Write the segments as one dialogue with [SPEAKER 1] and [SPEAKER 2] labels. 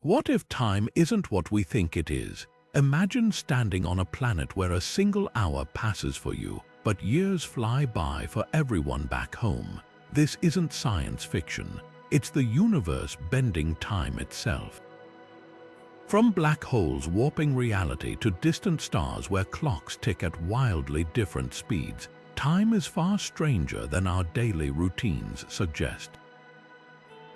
[SPEAKER 1] What if time isn't what we think it is? Imagine standing on a planet where a single hour passes for you, but years fly by for everyone back home. This isn't science fiction. It's the universe bending time itself. From black holes warping reality to distant stars where clocks tick at wildly different speeds, time is far stranger than our daily routines suggest.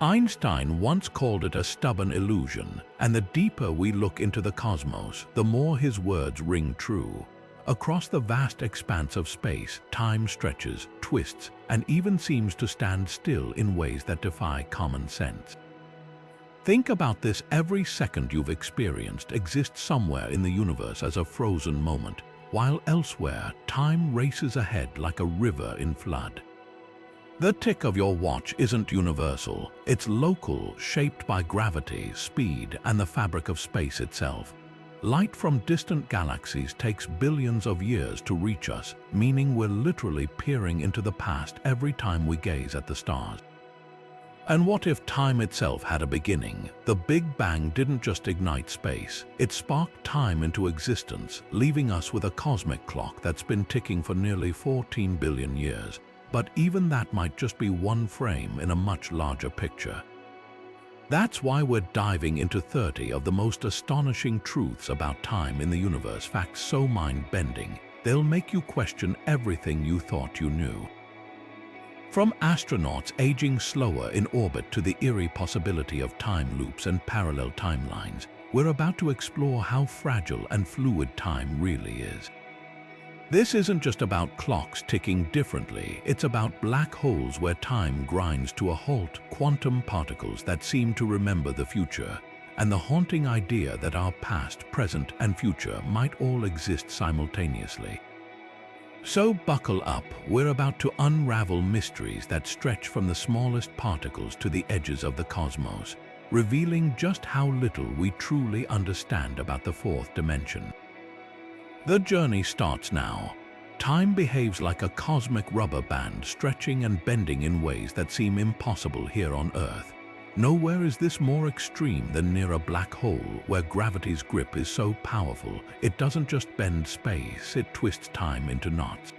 [SPEAKER 1] Einstein once called it a stubborn illusion, and the deeper we look into the cosmos, the more his words ring true. Across the vast expanse of space, time stretches, twists, and even seems to stand still in ways that defy common sense. Think about this: every second you've experienced exists somewhere in the universe as a frozen moment, while elsewhere, time races ahead like a river in flood. The tick of your watch isn't universal, it's local, shaped by gravity, speed, and the fabric of space itself. Light from distant galaxies takes billions of years to reach us, meaning we're literally peering into the past every time we gaze at the stars. And what if time itself had a beginning? The Big Bang didn't just ignite space, it sparked time into existence, leaving us with a cosmic clock that's been ticking for nearly 14 billion years. But even that might just be one frame in a much larger picture. That's why we're diving into 30 of the most astonishing truths about time in the universe, facts so mind-bending, they'll make you question everything you thought you knew. From astronauts aging slower in orbit to the eerie possibility of time loops and parallel timelines, we're about to explore how fragile and fluid time really is. This isn't just about clocks ticking differently, it's about black holes where time grinds to a halt, quantum particles that seem to remember the future, and the haunting idea that our past, present, and future might all exist simultaneously. So buckle up, we're about to unravel mysteries that stretch from the smallest particles to the edges of the cosmos, revealing just how little we truly understand about the fourth dimension. The journey starts now. Time behaves like a cosmic rubber band, stretching and bending in ways that seem impossible here on Earth. Nowhere is this more extreme than near a black hole, where gravity's grip is so powerful, it doesn't just bend space, it twists time into knots.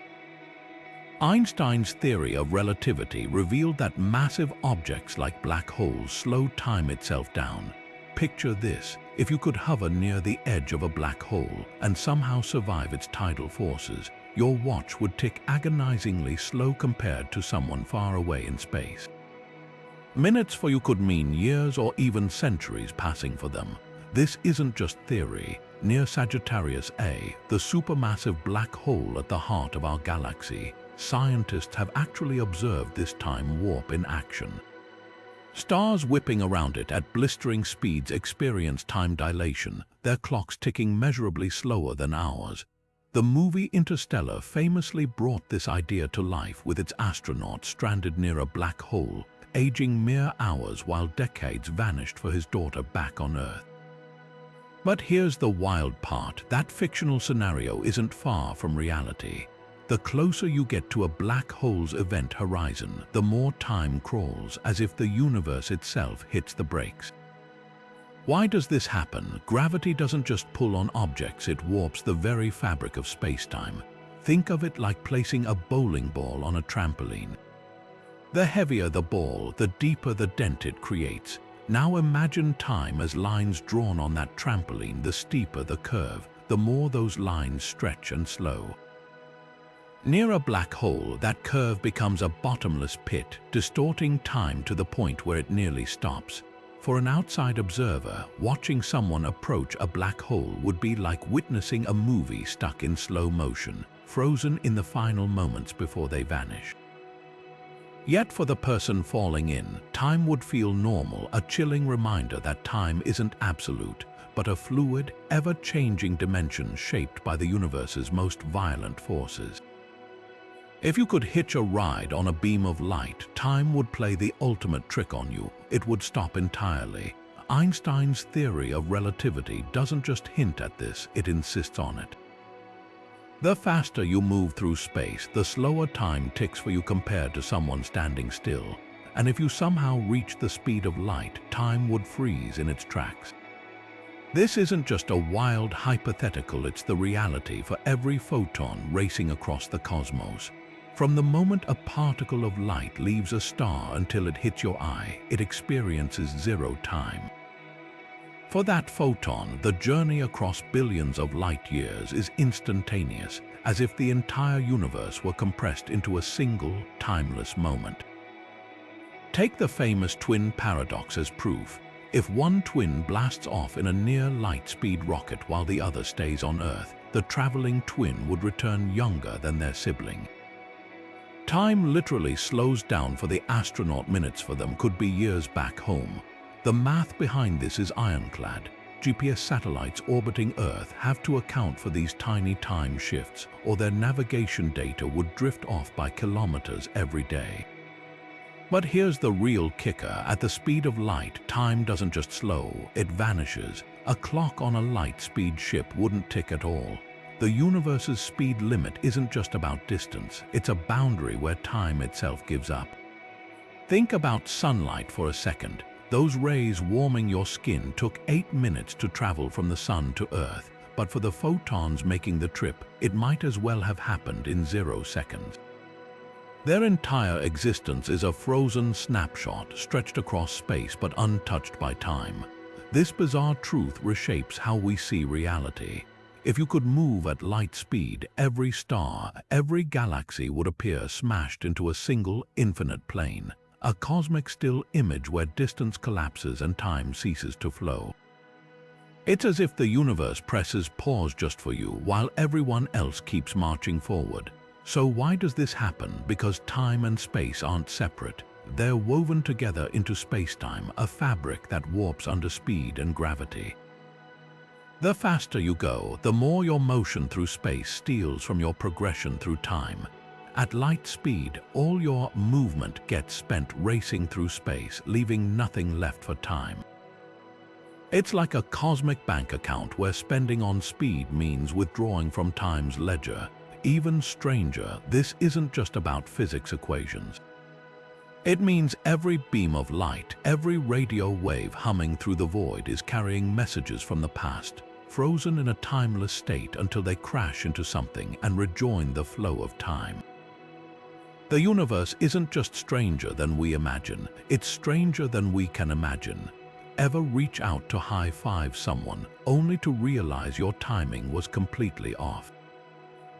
[SPEAKER 1] Einstein's theory of relativity revealed that massive objects like black holes slow time itself down. Picture this: if you could hover near the edge of a black hole and somehow survive its tidal forces, your watch would tick agonizingly slow compared to someone far away in space. Minutes for you could mean years or even centuries passing for them. This isn't just theory. Near Sagittarius A, the supermassive black hole at the heart of our galaxy, scientists have actually observed this time warp in action. Stars whipping around it at blistering speeds experience time dilation, their clocks ticking measurably slower than ours. The movie Interstellar famously brought this idea to life with its astronaut stranded near a black hole, aging mere hours while decades vanished for his daughter back on Earth. But here's the wild part: that fictional scenario isn't far from reality. The closer you get to a black hole's event horizon, the more time crawls, as if the universe itself hits the brakes. Why does this happen? Gravity doesn't just pull on objects, it warps the very fabric of space-time. Think of it like placing a bowling ball on a trampoline. The heavier the ball, the deeper the dent it creates. Now imagine time as lines drawn on that trampoline. The steeper the curve, the more those lines stretch and slow. Near a black hole, that curve becomes a bottomless pit, distorting time to the point where it nearly stops. For an outside observer, watching someone approach a black hole would be like witnessing a movie stuck in slow motion, frozen in the final moments before they vanish. Yet for the person falling in, time would feel normal, a chilling reminder that time isn't absolute, but a fluid, ever-changing dimension shaped by the universe's most violent forces. If you could hitch a ride on a beam of light, time would play the ultimate trick on you. It would stop entirely. Einstein's theory of relativity doesn't just hint at this, it insists on it. The faster you move through space, the slower time ticks for you compared to someone standing still. And if you somehow reach the speed of light, time would freeze in its tracks. This isn't just a wild hypothetical, it's the reality for every photon racing across the cosmos. From the moment a particle of light leaves a star until it hits your eye, it experiences zero time. For that photon, the journey across billions of light years is instantaneous, as if the entire universe were compressed into a single, timeless moment. Take the famous twin paradox as proof. If one twin blasts off in a near light-speed rocket while the other stays on Earth, the traveling twin would return younger than their sibling. Time literally slows down for the astronaut. Minutes for them could be years back home. The math behind this is ironclad. GPS satellites orbiting Earth have to account for these tiny time shifts, or their navigation data would drift off by kilometers every day. But here's the real kicker. At the speed of light, time doesn't just slow, it vanishes. A clock on a light-speed ship wouldn't tick at all. The universe's speed limit isn't just about distance, it's a boundary where time itself gives up. Think about sunlight for a second. Those rays warming your skin took 8 minutes to travel from the sun to Earth, but for the photons making the trip, it might as well have happened in 0 seconds. Their entire existence is a frozen snapshot stretched across space but untouched by time. This bizarre truth reshapes how we see reality. If you could move at light speed, every star, every galaxy would appear smashed into a single, infinite plane. A cosmic still image where distance collapses and time ceases to flow. It's as if the universe presses pause just for you while everyone else keeps marching forward. So why does this happen? Because time and space aren't separate. They're woven together into space-time, a fabric that warps under speed and gravity. The faster you go, the more your motion through space steals from your progression through time. At light speed, all your movement gets spent racing through space, leaving nothing left for time. It's like a cosmic bank account where spending on speed means withdrawing from time's ledger. Even stranger, this isn't just about physics equations. It means every beam of light, every radio wave humming through the void is carrying messages from the past, frozen in a timeless state until they crash into something and rejoin the flow of time. The universe isn't just stranger than we imagine, it's stranger than we can imagine. Ever reach out to high-five someone only to realize your timing was completely off?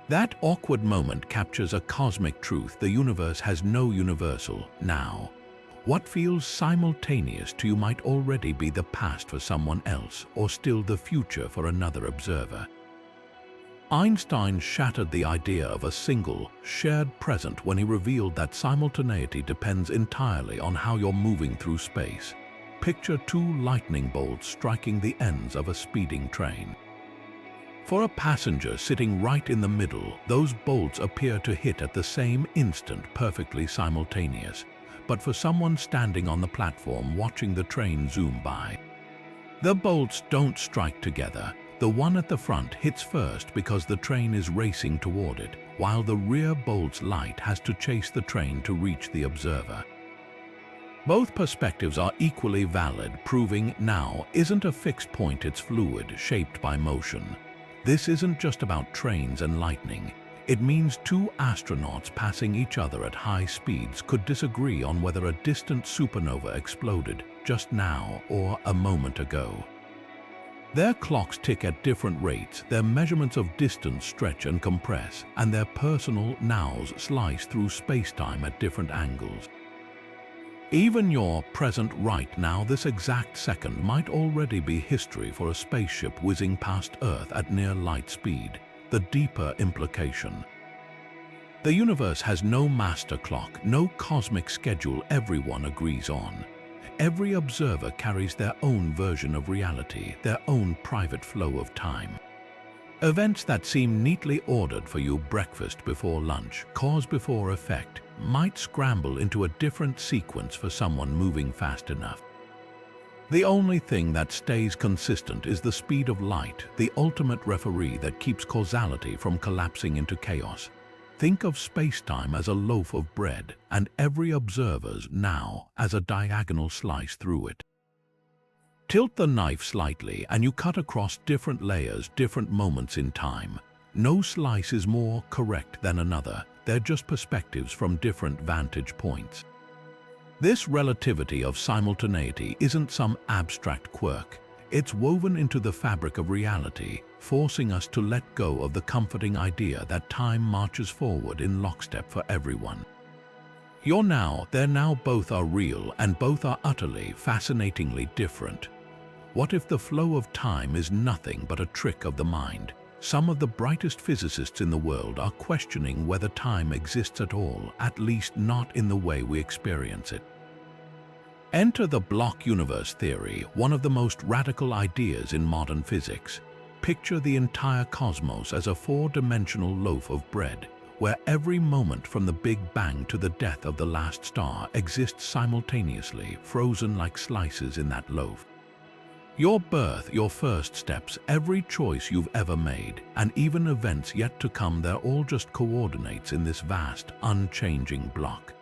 [SPEAKER 1] That awkward moment captures a cosmic truth. The universe has no universal now. What feels simultaneous to you might already be the past for someone else, or still the future for another observer. Einstein shattered the idea of a single, shared present when he revealed that simultaneity depends entirely on how you're moving through space. Picture 2 lightning bolts striking the ends of a speeding train. For a passenger sitting right in the middle, those bolts appear to hit at the same instant, perfectly simultaneous. But for someone standing on the platform watching the train zoom by, the bolts don't strike together. The one at the front hits first because the train is racing toward it, while the rear bolt's light has to chase the train to reach the observer. Both perspectives are equally valid, proving now isn't a fixed point, it's fluid, shaped by motion. This isn't just about trains and lightning. It means 2 astronauts passing each other at high speeds could disagree on whether a distant supernova exploded just now or a moment ago. Their clocks tick at different rates, their measurements of distance stretch and compress, and their personal nows slice through space-time at different angles. Even your present right now, this exact second, might already be history for a spaceship whizzing past Earth at near light speed. The deeper implication. The universe has no master clock, no cosmic schedule everyone agrees on. Every observer carries their own version of reality, their own private flow of time. Events that seem neatly ordered for you, breakfast before lunch, cause before effect, might scramble into a different sequence for someone moving fast enough. The only thing that stays consistent is the speed of light, the ultimate referee that keeps causality from collapsing into chaos. Think of space-time as a loaf of bread, and every observer's now as a diagonal slice through it. Tilt the knife slightly and you cut across different layers, different moments in time. No slice is more correct than another. They're just perspectives from different vantage points. This relativity of simultaneity isn't some abstract quirk. It's woven into the fabric of reality, forcing us to let go of the comforting idea that time marches forward in lockstep for everyone. You're now, they're now, both are real and both are utterly, fascinatingly different. What if the flow of time is nothing but a trick of the mind? Some of the brightest physicists in the world are questioning whether time exists at all, at least not in the way we experience it. Enter the block universe theory, one of the most radical ideas in modern physics. Picture the entire cosmos as a four-dimensional loaf of bread, where every moment from the Big Bang to the death of the last star exists simultaneously, frozen like slices in that loaf. Your birth, your first steps, every choice you've ever made, and even events yet to come, they're all just coordinates in this vast, unchanging block.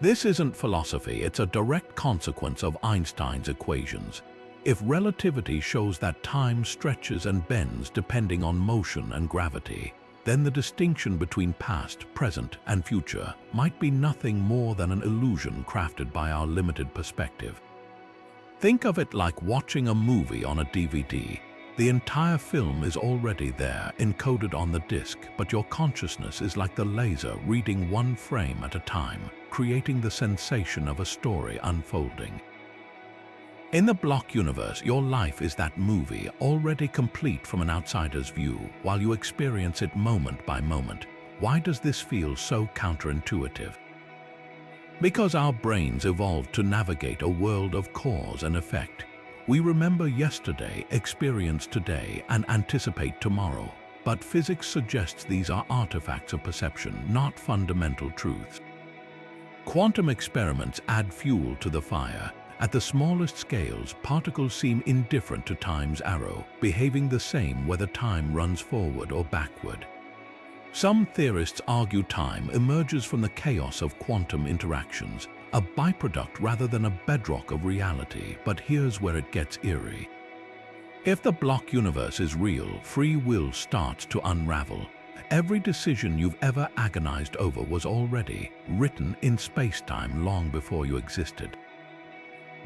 [SPEAKER 1] This isn't philosophy, it's a direct consequence of Einstein's equations. If relativity shows that time stretches and bends depending on motion and gravity, then the distinction between past, present, and future might be nothing more than an illusion crafted by our limited perspective. Think of it like watching a movie on a DVD. The entire film is already there, encoded on the disc, but your consciousness is like the laser reading one frame at a time, creating the sensation of a story unfolding. In the block universe, your life is that movie, already complete from an outsider's view, while you experience it moment by moment. Why does this feel so counterintuitive? Because our brains evolved to navigate a world of cause and effect. We remember yesterday, experience today, and anticipate tomorrow. But physics suggests these are artifacts of perception, not fundamental truths. Quantum experiments add fuel to the fire. At the smallest scales, particles seem indifferent to time's arrow, behaving the same whether time runs forward or backward. Some theorists argue time emerges from the chaos of quantum interactions, a byproduct rather than a bedrock of reality, but here's where it gets eerie. If the block universe is real, free will starts to unravel. Every decision you've ever agonized over was already written in space-time long before you existed.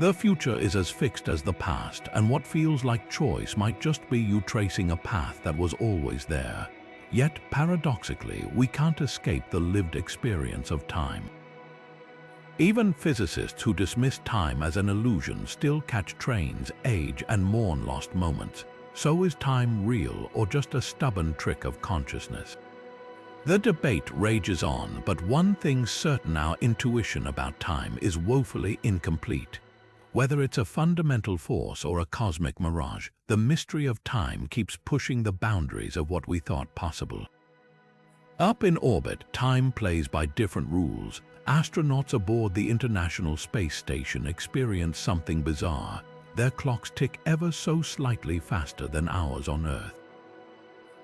[SPEAKER 1] The future is as fixed as the past, and what feels like choice might just be you tracing a path that was always there. Yet, paradoxically, we can't escape the lived experience of time. Even physicists who dismiss time as an illusion still catch trains, age, and mourn lost moments. So is time real or just a stubborn trick of consciousness? The debate rages on, but one thing's certain: our intuition about time is woefully incomplete. Whether it's a fundamental force or a cosmic mirage, the mystery of time keeps pushing the boundaries of what we thought possible. Up in orbit, time plays by different rules. Astronauts aboard the International Space Station experience something bizarre. Their clocks tick ever so slightly faster than ours on Earth.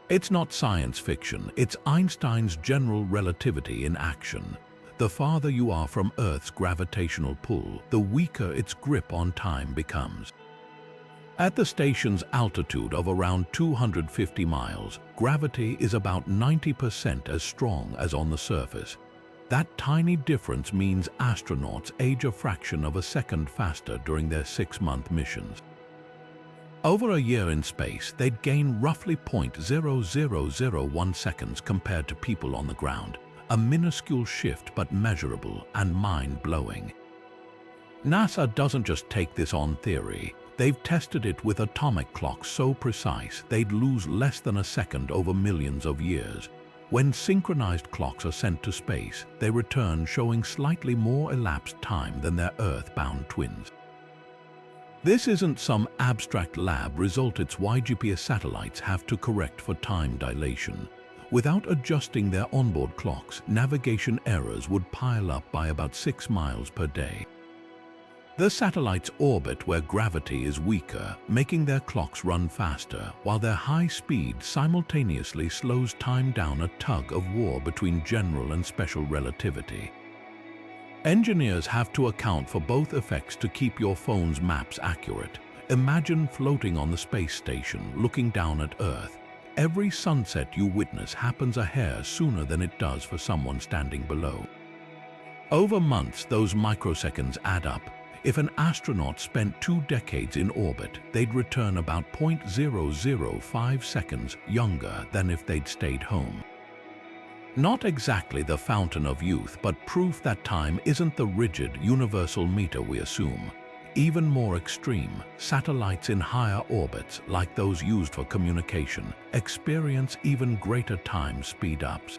[SPEAKER 1] It's not science fiction, it's Einstein's general relativity in action. The farther you are from Earth's gravitational pull, the weaker its grip on time becomes. At the station's altitude of around 250 miles, gravity is about 90% as strong as on the surface. That tiny difference means astronauts age a fraction of a second faster during their 6-month missions. Over a year in space, they'd gain roughly 0.0001 seconds compared to people on the ground. A minuscule shift, but measurable and mind-blowing. NASA doesn't just take this on theory. They've tested it with atomic clocks so precise they'd lose less than a second over millions of years. When synchronized clocks are sent to space, they return showing slightly more elapsed time than their Earth-bound twins. This isn't some abstract lab result, it's why GPS satellites have to correct for time dilation. Without adjusting their onboard clocks, navigation errors would pile up by about 6 miles per day. The satellites orbit where gravity is weaker, making their clocks run faster, while their high speed simultaneously slows time down, a tug of war between general and special relativity. Engineers have to account for both effects to keep your phone's maps accurate. Imagine floating on the space station, looking down at Earth. Every sunset you witness happens a hair sooner than it does for someone standing below. Over months, those microseconds add up. If an astronaut spent 2 decades in orbit, they'd return about 0.005 seconds younger than if they'd stayed home. Not exactly the fountain of youth, but proof that time isn't the rigid, universal meter we assume. Even more extreme, satellites in higher orbits, like those used for communication, experience even greater time speed-ups.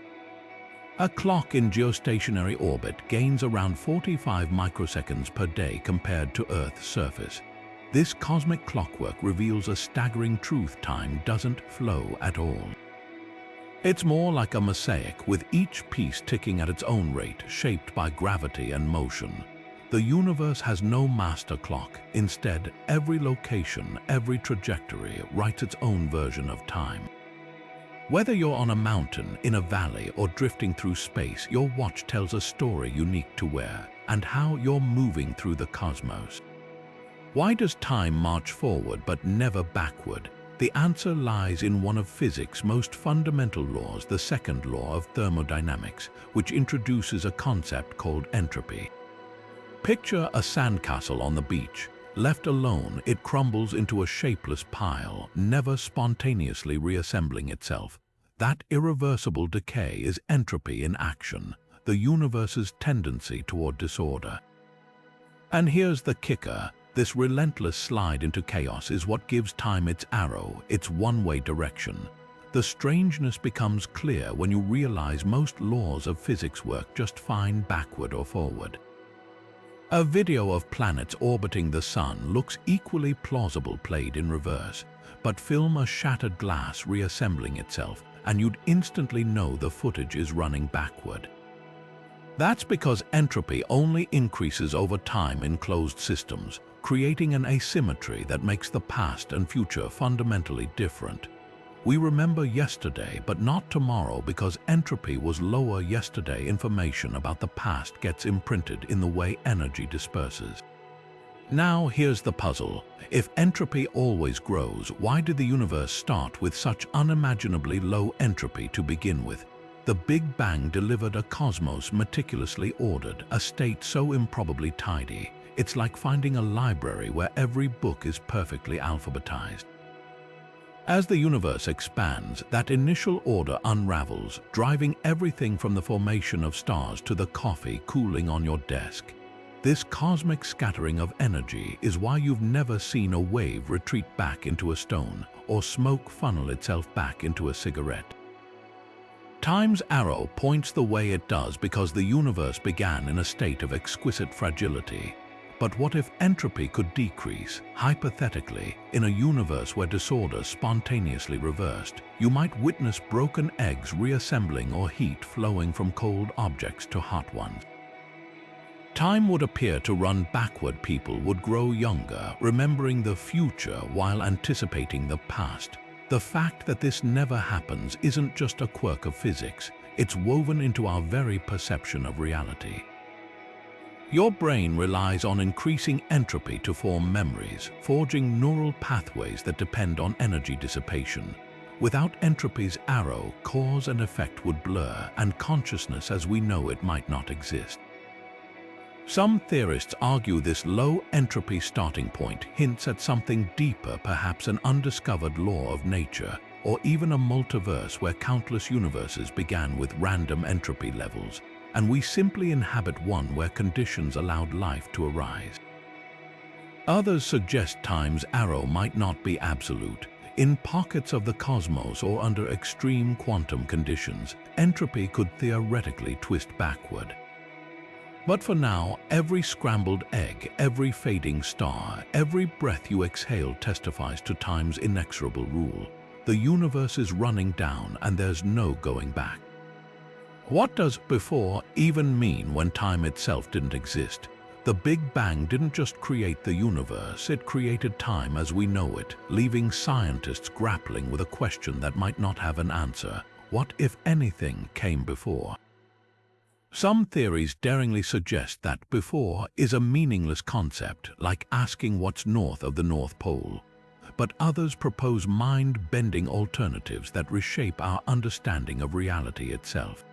[SPEAKER 1] A clock in geostationary orbit gains around 45 microseconds per day compared to Earth's surface. This cosmic clockwork reveals a staggering truth: time doesn't flow at all. It's more like a mosaic, with each piece ticking at its own rate, shaped by gravity and motion. The universe has no master clock. Instead, every location, every trajectory writes its own version of time. Whether you're on a mountain, in a valley, or drifting through space, your watch tells a story unique to where and how you're moving through the cosmos. Why does time march forward but never backward? The answer lies in one of physics' most fundamental laws, the second law of thermodynamics, which introduces a concept called entropy. Picture a sandcastle on the beach. Left alone, it crumbles into a shapeless pile, never spontaneously reassembling itself. That irreversible decay is entropy in action, the universe's tendency toward disorder. And here's the kicker: this relentless slide into chaos is what gives time its arrow, its one-way direction. The strangeness becomes clear when you realize most laws of physics work just fine backward or forward. A video of planets orbiting the sun looks equally plausible played in reverse, but film a shattered glass reassembling itself, and you'd instantly know the footage is running backward. That's because entropy only increases over time in closed systems, creating an asymmetry that makes the past and future fundamentally different. We remember yesterday, but not tomorrow, because entropy was lower yesterday. Information about the past gets imprinted in the way energy disperses. Now here's the puzzle. If entropy always grows, why did the universe start with such unimaginably low entropy to begin with? The Big Bang delivered a cosmos meticulously ordered, a state so improbably tidy. It's like finding a library where every book is perfectly alphabetized. As the universe expands, that initial order unravels, driving everything from the formation of stars to the coffee cooling on your desk. This cosmic scattering of energy is why you've never seen a wave retreat back into a stone, or smoke funnel itself back into a cigarette. Time's arrow points the way it does because the universe began in a state of exquisite fragility. But what if entropy could decrease? Hypothetically, in a universe where disorder spontaneously reversed, you might witness broken eggs reassembling or heat flowing from cold objects to hot ones. Time would appear to run backward. People would grow younger, remembering the future while anticipating the past. The fact that this never happens isn't just a quirk of physics, it's woven into our very perception of reality. Your brain relies on increasing entropy to form memories, forging neural pathways that depend on energy dissipation. Without entropy's arrow, cause and effect would blur, and consciousness as we know it might not exist. Some theorists argue this low entropy starting point hints at something deeper, perhaps an undiscovered law of nature, or even a multiverse where countless universes began with random entropy levels, and we simply inhabit one where conditions allowed life to arise. Others suggest time's arrow might not be absolute. In pockets of the cosmos or under extreme quantum conditions, entropy could theoretically twist backward. But for now, every scrambled egg, every fading star, every breath you exhale testifies to time's inexorable rule. The universe is running down and there's no going back. What does before even mean when time itself didn't exist? The Big Bang didn't just create the universe, it created time as we know it, leaving scientists grappling with a question that might not have an answer. What, if anything, came before? Some theories daringly suggest that before is a meaningless concept, like asking what's north of the North Pole. But others propose mind-bending alternatives that reshape our understanding of reality itself.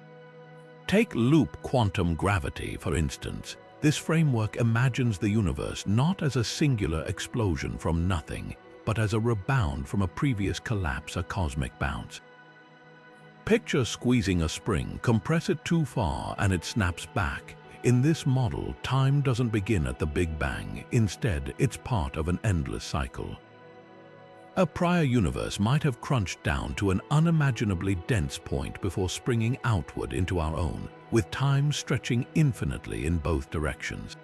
[SPEAKER 1] Take loop quantum gravity, for instance. This framework imagines the universe not as a singular explosion from nothing, but as a rebound from a previous collapse, a cosmic bounce. Picture squeezing a spring, compress it too far, and it snaps back. In this model, time doesn't begin at the Big Bang. Instead, it's part of an endless cycle. A prior universe might have crunched down to an unimaginably dense point before springing outward into our own, with time stretching infinitely in both directions.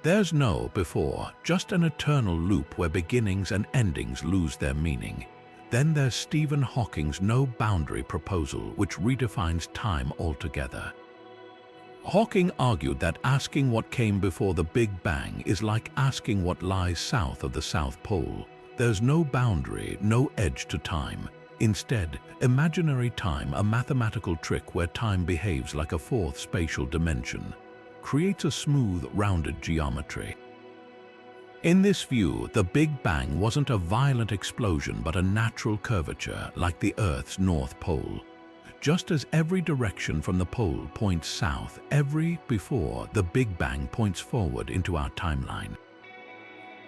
[SPEAKER 1] There's no before, just an eternal loop where beginnings and endings lose their meaning. Then there's Stephen Hawking's no-boundary proposal, which redefines time altogether. Hawking argued that asking what came before the Big Bang is like asking what lies south of the South Pole. There's no boundary, no edge to time. Instead, imaginary time, a mathematical trick where time behaves like a fourth spatial dimension, creates a smooth, rounded geometry. In this view, the Big Bang wasn't a violent explosion but a natural curvature, like the Earth's North Pole. Just as every direction from the pole points south, every before the Big Bang points forward into our timeline.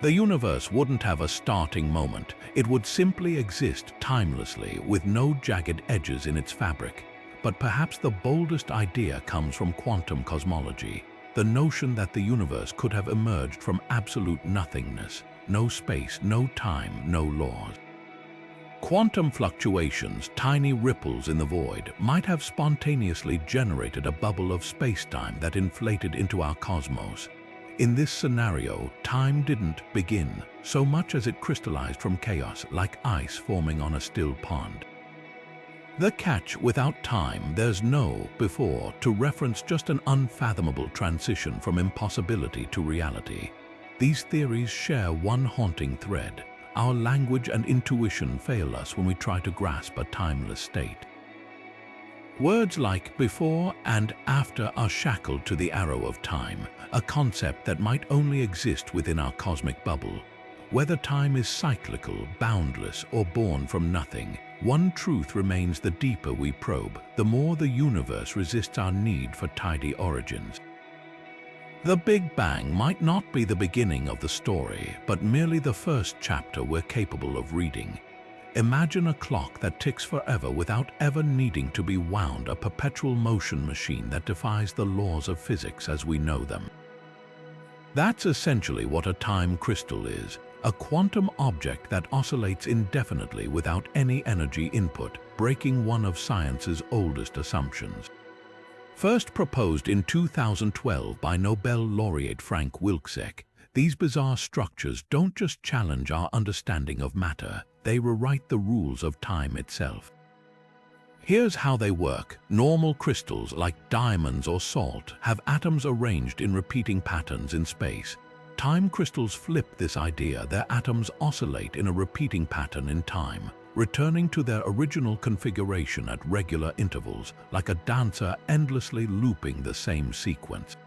[SPEAKER 1] The universe wouldn't have a starting moment. It would simply exist timelessly with no jagged edges in its fabric. But perhaps the boldest idea comes from quantum cosmology, the notion that the universe could have emerged from absolute nothingness, no space, no time, no laws. Quantum fluctuations, tiny ripples in the void, might have spontaneously generated a bubble of space-time that inflated into our cosmos. In this scenario, time didn't begin so much as it crystallized from chaos, like ice forming on a still pond. The catch: without time, there's no before to reference just an unfathomable transition from impossibility to reality. These theories share one haunting thread. Our language and intuition fail us when we try to grasp a timeless state. Words like before and after are shackled to the arrow of time, a concept that might only exist within our cosmic bubble. Whether time is cyclical, boundless, or born from nothing, one truth remains: the deeper we probe, the more the universe resists our need for tidy origins. The Big Bang might not be the beginning of the story, but merely the first chapter we're capable of reading. Imagine a clock that ticks forever without ever needing to be wound, a perpetual motion machine that defies the laws of physics as we know them. That's essentially what a time crystal is, a quantum object that oscillates indefinitely without any energy input, breaking one of science's oldest assumptions. First proposed in 2012 by Nobel laureate Frank Wilczek, these bizarre structures don't just challenge our understanding of matter, they rewrite the rules of time itself. Here's how they work. Normal crystals, like diamonds or salt, have atoms arranged in repeating patterns in space. Time crystals flip this idea. Their atoms oscillate in a repeating pattern in time, returning to their original configuration at regular intervals, like a dancer endlessly looping the same sequence.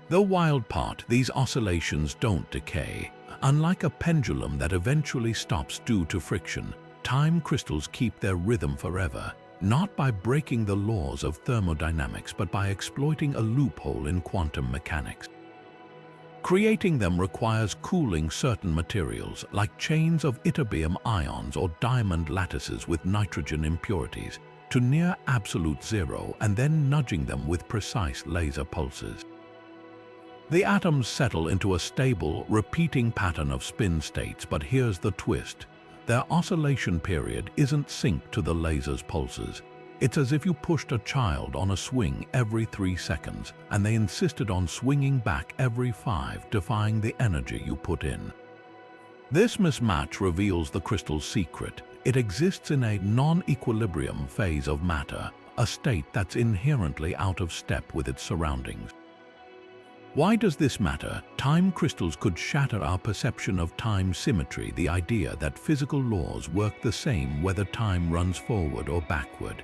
[SPEAKER 1] The wild part: these oscillations don't decay. Unlike a pendulum that eventually stops due to friction, time crystals keep their rhythm forever, not by breaking the laws of thermodynamics but by exploiting a loophole in quantum mechanics. Creating them requires cooling certain materials, like chains of ytterbium ions or diamond lattices with nitrogen impurities, to near absolute zero, and then nudging them with precise laser pulses. The atoms settle into a stable, repeating pattern of spin states, but here's the twist. Their oscillation period isn't synced to the laser's pulses. It's as if you pushed a child on a swing every 3 seconds, and they insisted on swinging back every 5, defying the energy you put in. This mismatch reveals the crystal's secret. It exists in a non-equilibrium phase of matter, a state that's inherently out of step with its surroundings. Why does this matter? Time crystals could shatter our perception of time symmetry, the idea that physical laws work the same whether time runs forward or backward.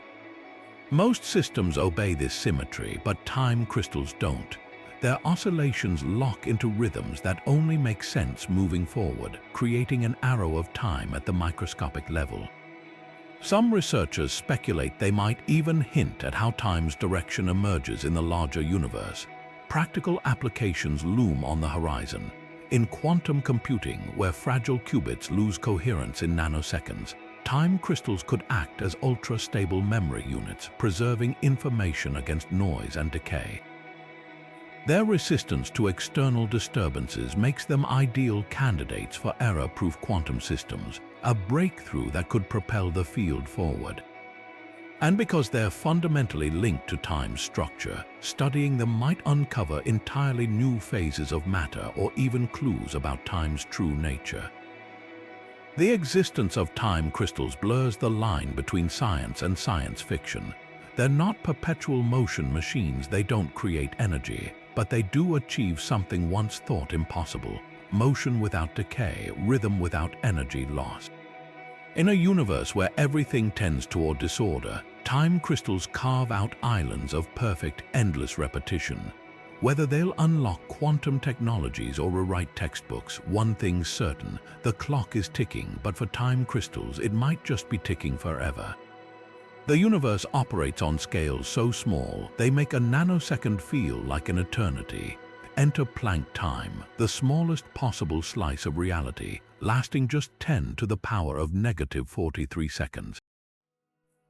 [SPEAKER 1] Most systems obey this symmetry, but time crystals don't. Their oscillations lock into rhythms that only make sense moving forward, creating an arrow of time at the microscopic level. Some researchers speculate they might even hint at how time's direction emerges in the larger universe. Practical applications loom on the horizon. In quantum computing, where fragile qubits lose coherence in nanoseconds, time crystals could act as ultra-stable memory units, preserving information against noise and decay. Their resistance to external disturbances makes them ideal candidates for error-proof quantum systems, a breakthrough that could propel the field forward. And because they're fundamentally linked to time's structure, studying them might uncover entirely new phases of matter or even clues about time's true nature. The existence of time crystals blurs the line between science and science fiction. They're not perpetual motion machines, they don't create energy, but they do achieve something once thought impossible: motion without decay, rhythm without energy lost. In a universe where everything tends toward disorder, time crystals carve out islands of perfect, endless repetition. Whether they'll unlock quantum technologies or rewrite textbooks, one thing's certain: the clock is ticking, but for time crystals, it might just be ticking forever. The universe operates on scales so small, they make a nanosecond feel like an eternity. Enter Planck time, the smallest possible slice of reality, lasting just 10 to the power of -43 seconds.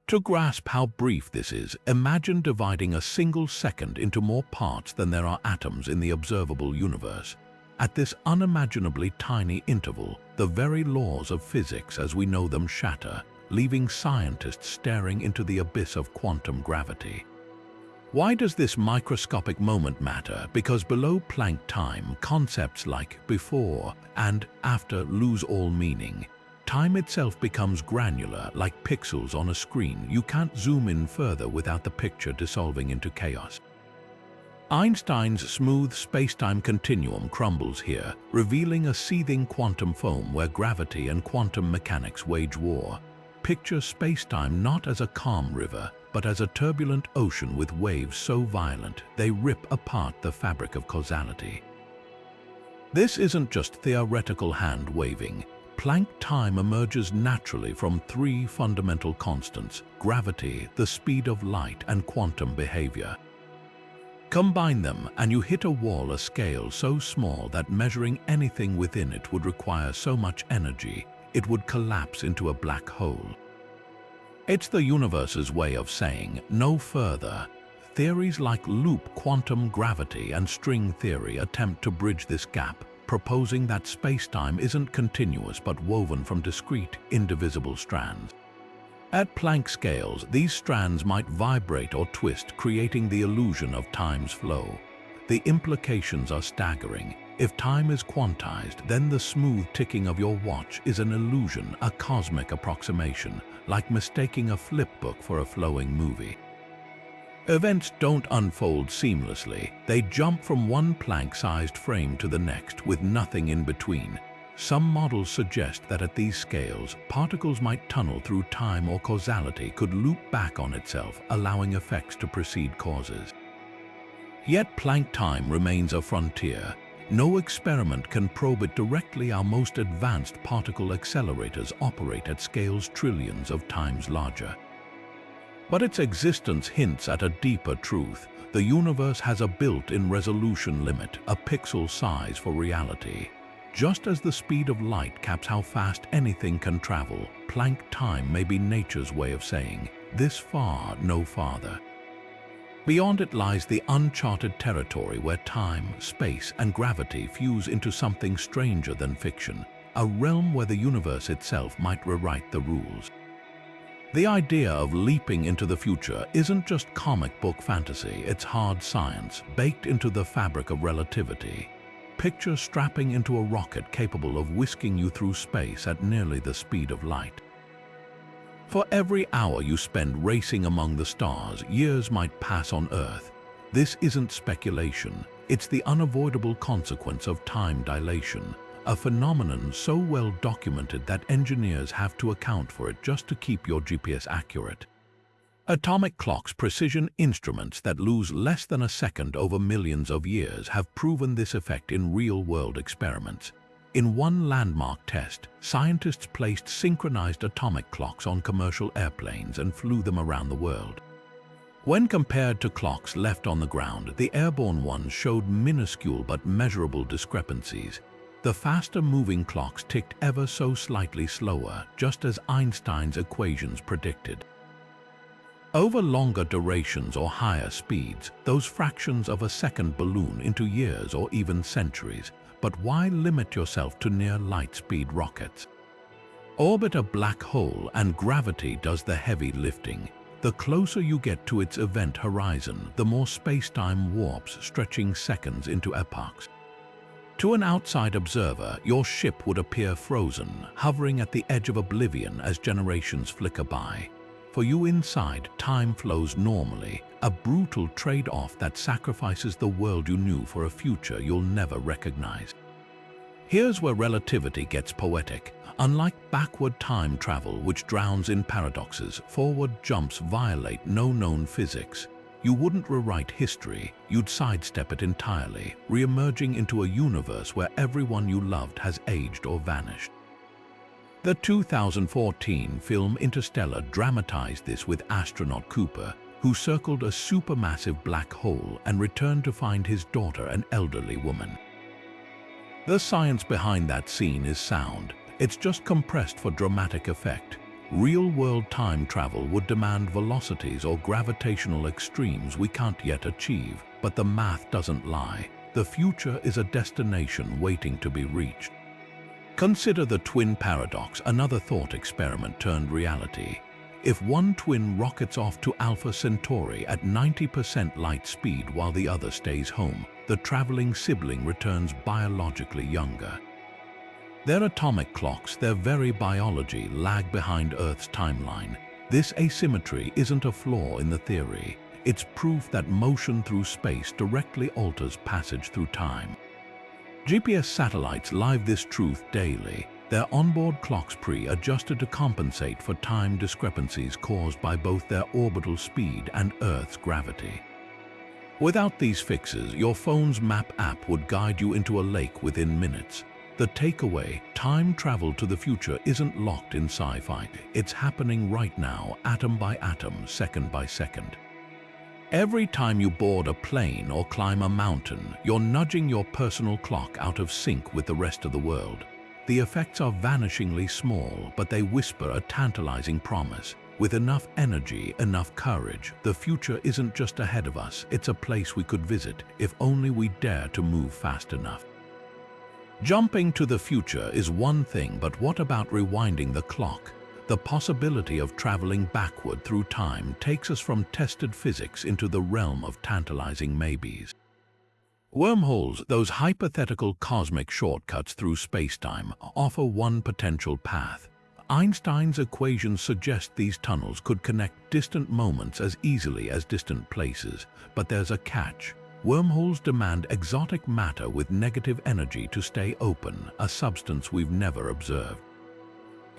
[SPEAKER 1] To grasp how brief this is, imagine dividing a single second into more parts than there are atoms in the observable universe. At this unimaginably tiny interval, the very laws of physics as we know them shatter, leaving scientists staring into the abyss of quantum gravity. Why does this microscopic moment matter? Because below Planck time, concepts like before and after lose all meaning. Time itself becomes granular, like pixels on a screen. You can't zoom in further without the picture dissolving into chaos. Einstein's smooth spacetime continuum crumbles here, revealing a seething quantum foam where gravity and quantum mechanics wage war. Picture spacetime not as a calm river, but as a turbulent ocean with waves so violent they rip apart the fabric of causality. This isn't just theoretical hand-waving. Planck time emerges naturally from three fundamental constants: gravity, the speed of light, and quantum behavior. Combine them and you hit a wall, a scale so small that measuring anything within it would require so much energy, it would collapse into a black hole. It's the universe's way of saying, no further. Theories like loop quantum gravity and string theory attempt to bridge this gap, proposing that spacetime isn't continuous but woven from discrete, indivisible strands. At Planck scales, these strands might vibrate or twist, creating the illusion of time's flow. The implications are staggering. If time is quantized, then the smooth ticking of your watch is an illusion, a cosmic approximation, like mistaking a flipbook for a flowing movie. Events don't unfold seamlessly. They jump from one Planck-sized frame to the next with nothing in between. Some models suggest that at these scales, particles might tunnel through time, or causality could loop back on itself, allowing effects to precede causes. Yet Planck time remains a frontier. No experiment can probe it directly. Our most advanced particle accelerators operate at scales trillions of times larger. But its existence hints at a deeper truth. The universe has a built-in resolution limit, a pixel size for reality. Just as the speed of light caps how fast anything can travel, Planck time may be nature's way of saying, this far, no farther. Beyond it lies the uncharted territory where time, space, and gravity fuse into something stranger than fiction, a realm where the universe itself might rewrite the rules. The idea of leaping into the future isn't just comic book fantasy, it's hard science, baked into the fabric of relativity. Picture strapping into a rocket capable of whisking you through space at nearly the speed of light. For every hour you spend racing among the stars, years might pass on Earth. This isn't speculation, it's the unavoidable consequence of time dilation, a phenomenon so well documented that engineers have to account for it just to keep your GPS accurate. Atomic clocks, precision instruments that lose less than a second over millions of years, have proven this effect in real-world experiments. In one landmark test, scientists placed synchronized atomic clocks on commercial airplanes and flew them around the world. When compared to clocks left on the ground, the airborne ones showed minuscule but measurable discrepancies. The faster-moving clocks ticked ever so slightly slower, just as Einstein's equations predicted. Over longer durations or higher speeds, those fractions of a second balloon into years or even centuries. But why limit yourself to near light-speed rockets? Orbit a black hole and gravity does the heavy lifting. The closer you get to its event horizon, the more space-time warps, stretching seconds into epochs. To an outside observer, your ship would appear frozen, hovering at the edge of oblivion as generations flicker by. For you inside, time flows normally, a brutal trade-off that sacrifices the world you knew for a future you'll never recognize. Here's where relativity gets poetic. Unlike backward time travel, which drowns in paradoxes, forward jumps violate no known physics. You wouldn't rewrite history, you'd sidestep it entirely, re-emerging into a universe where everyone you loved has aged or vanished. The 2014 film Interstellar dramatized this with astronaut Cooper, who circled a supermassive black hole and returned to find his daughter, an elderly woman. The science behind that scene is sound. It's just compressed for dramatic effect. Real-world time travel would demand velocities or gravitational extremes we can't yet achieve, but the math doesn't lie. The future is a destination waiting to be reached. Consider the twin paradox, another thought experiment turned reality. If one twin rockets off to Alpha Centauri at 90% light speed while the other stays home, the traveling sibling returns biologically younger. Their atomic clocks, their very biology, lag behind Earth's timeline. This asymmetry isn't a flaw in the theory. It's proof that motion through space directly alters passage through time. GPS satellites live this truth daily. Their onboard clocks pre-adjusted to compensate for time discrepancies caused by both their orbital speed and Earth's gravity. Without these fixes, your phone's map app would guide you into a lake within minutes. The takeaway: time travel to the future isn't locked in sci-fi. It's happening right now, atom by atom, second by second. Every time you board a plane or climb a mountain, you're nudging your personal clock out of sync with the rest of the world. The effects are vanishingly small, but they whisper a tantalizing promise. With enough energy, enough courage, the future isn't just ahead of us, it's a place we could visit, if only we dare to move fast enough. Jumping to the future is one thing, but what about rewinding the clock? The possibility of traveling backward through time takes us from tested physics into the realm of tantalizing maybes. Wormholes, those hypothetical cosmic shortcuts through space-time, offer one potential path. Einstein's equations suggest these tunnels could connect distant moments as easily as distant places, but there's a catch. Wormholes demand exotic matter with negative energy to stay open, a substance we've never observed.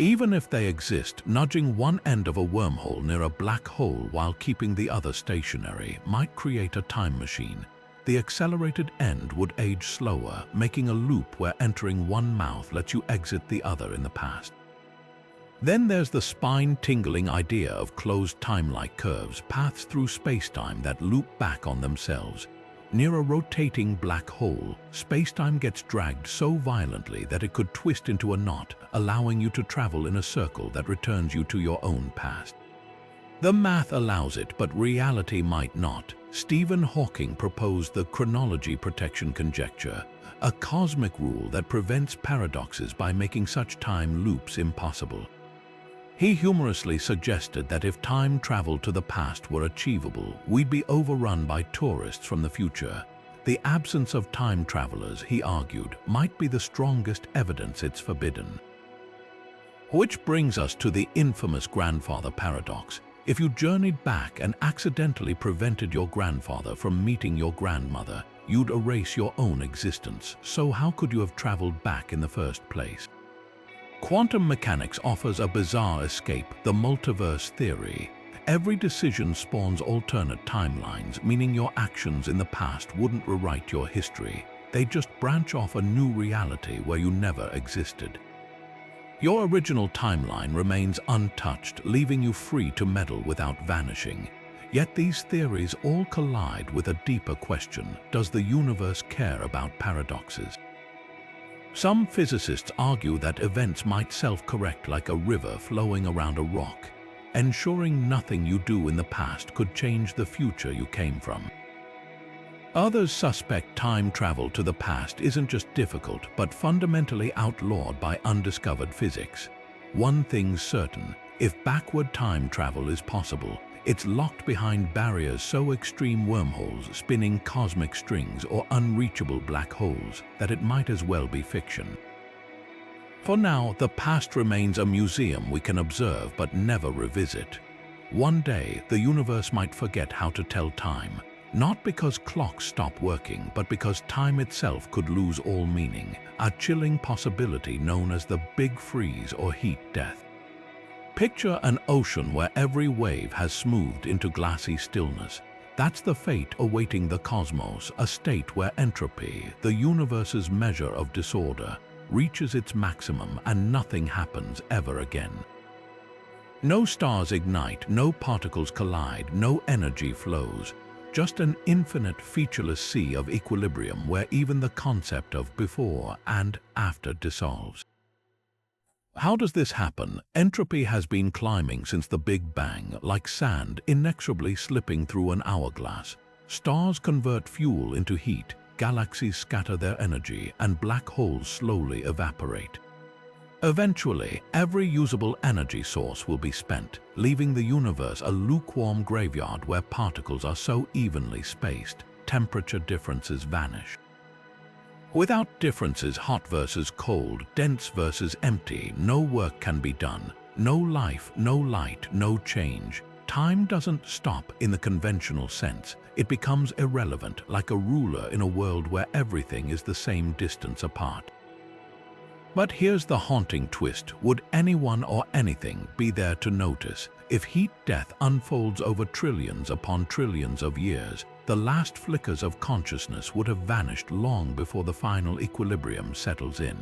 [SPEAKER 1] Even if they exist, nudging one end of a wormhole near a black hole while keeping the other stationary might create a time machine. The accelerated end would age slower, making a loop where entering one mouth lets you exit the other in the past. Then there's the spine-tingling idea of closed time-like curves, paths through space-time that loop back on themselves. Near a rotating black hole, space-time gets dragged so violently that it could twist into a knot, allowing you to travel in a circle that returns you to your own past. The math allows it, but reality might not. Stephen Hawking proposed the chronology protection conjecture, a cosmic rule that prevents paradoxes by making such time loops impossible. He humorously suggested that if time travel to the past were achievable, we'd be overrun by tourists from the future. The absence of time travelers, he argued, might be the strongest evidence it's forbidden. Which brings us to the infamous grandfather paradox. If you journeyed back and accidentally prevented your grandfather from meeting your grandmother, you'd erase your own existence. So how could you have traveled back in the first place? Quantum mechanics offers a bizarre escape, the multiverse theory. Every decision spawns alternate timelines, meaning your actions in the past wouldn't rewrite your history. They just branch off a new reality where you never existed. Your original timeline remains untouched, leaving you free to meddle without vanishing. Yet these theories all collide with a deeper question: does the universe care about paradoxes? Some physicists argue that events might self-correct like a river flowing around a rock, ensuring nothing you do in the past could change the future you came from. Others suspect time travel to the past isn't just difficult, but fundamentally outlawed by undiscovered physics. One thing's certain: if backward time travel is possible, it's locked behind barriers so extreme, wormholes spinning cosmic strings or unreachable black holes, that it might as well be fiction. For now, the past remains a museum we can observe but never revisit. One day, the universe might forget how to tell time, not because clocks stop working, but because time itself could lose all meaning, a chilling possibility known as the Big Freeze or heat death. Picture an ocean where every wave has smoothed into glassy stillness. That's the fate awaiting the cosmos, a state where entropy, the universe's measure of disorder, reaches its maximum and nothing happens ever again. No stars ignite, no particles collide, no energy flows. Just an infinite, featureless sea of equilibrium where even the concept of before and after dissolves. How does this happen? Entropy has been climbing since the Big Bang, like sand inexorably slipping through an hourglass. Stars convert fuel into heat, galaxies scatter their energy, and black holes slowly evaporate. Eventually, every usable energy source will be spent, leaving the universe a lukewarm graveyard where particles are so evenly spaced, temperature differences vanish. Without differences, hot versus cold, dense versus empty, no work can be done. No life, no light, no change. Time doesn't stop in the conventional sense. It becomes irrelevant, like a ruler in a world where everything is the same distance apart. But here's the haunting twist. Would anyone or anything be there to notice? If heat death unfolds over trillions upon trillions of years, the last flickers of consciousness would have vanished long before the final equilibrium settles in.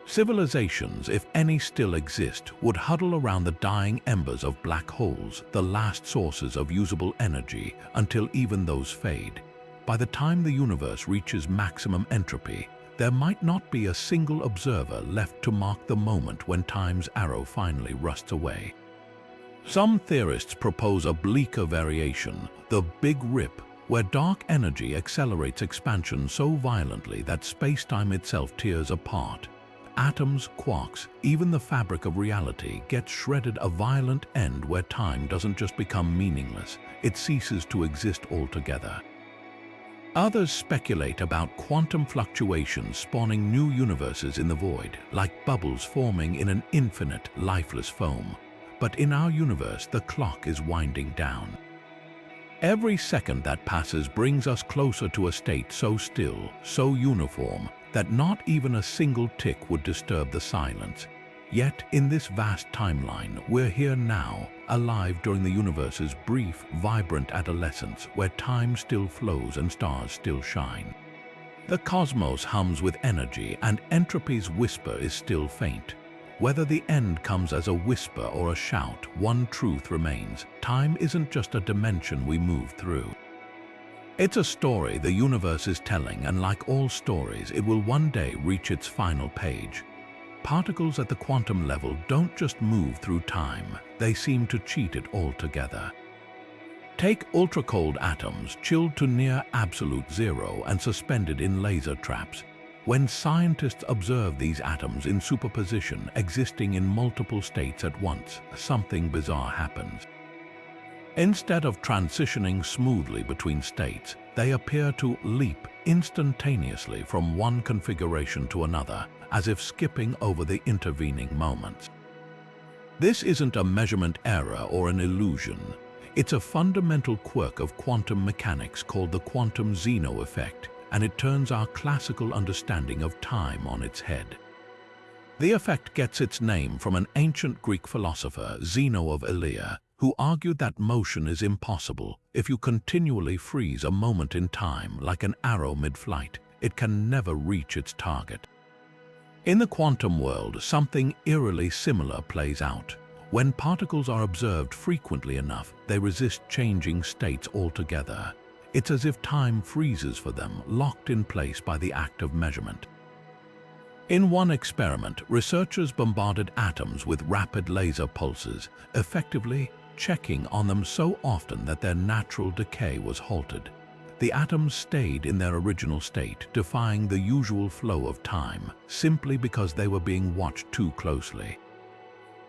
[SPEAKER 1] Civilizations, if any still exist, would huddle around the dying embers of black holes, the last sources of usable energy, until even those fade. By the time the universe reaches maximum entropy, there might not be a single observer left to mark the moment when time's arrow finally rusts away. Some theorists propose a bleaker variation, the Big Rip, where dark energy accelerates expansion so violently that space-time itself tears apart. Atoms, quarks, even the fabric of reality gets shredded, a violent end where time doesn't just become meaningless, it ceases to exist altogether. Others speculate about quantum fluctuations spawning new universes in the void, like bubbles forming in an infinite, lifeless foam. But in our universe, the clock is winding down. Every second that passes brings us closer to a state so still, so uniform, that not even a single tick would disturb the silence. Yet, in this vast timeline, we're here now, alive during the universe's brief, vibrant adolescence, where time still flows and stars still shine. The cosmos hums with energy, and entropy's whisper is still faint. Whether the end comes as a whisper or a shout, one truth remains: time isn't just a dimension we move through. It's a story the universe is telling, and like all stories, it will one day reach its final page. Particles at the quantum level don't just move through time, they seem to cheat it altogether. Take ultra-cold atoms, chilled to near absolute zero and suspended in laser traps. When scientists observe these atoms in superposition, existing in multiple states at once, something bizarre happens. Instead of transitioning smoothly between states, they appear to leap instantaneously from one configuration to another, as if skipping over the intervening moments. This isn't a measurement error or an illusion. It's a fundamental quirk of quantum mechanics called the quantum Zeno effect, and it turns our classical understanding of time on its head. The effect gets its name from an ancient Greek philosopher, Zeno of Elea, who argued that motion is impossible. If you continually freeze a moment in time like an arrow mid-flight, it can never reach its target. In the quantum world, something eerily similar plays out. When particles are observed frequently enough, they resist changing states altogether. It's as if time freezes for them, locked in place by the act of measurement. In one experiment, researchers bombarded atoms with rapid laser pulses, effectively checking on them so often that their natural decay was halted. The atoms stayed in their original state, defying the usual flow of time, simply because they were being watched too closely.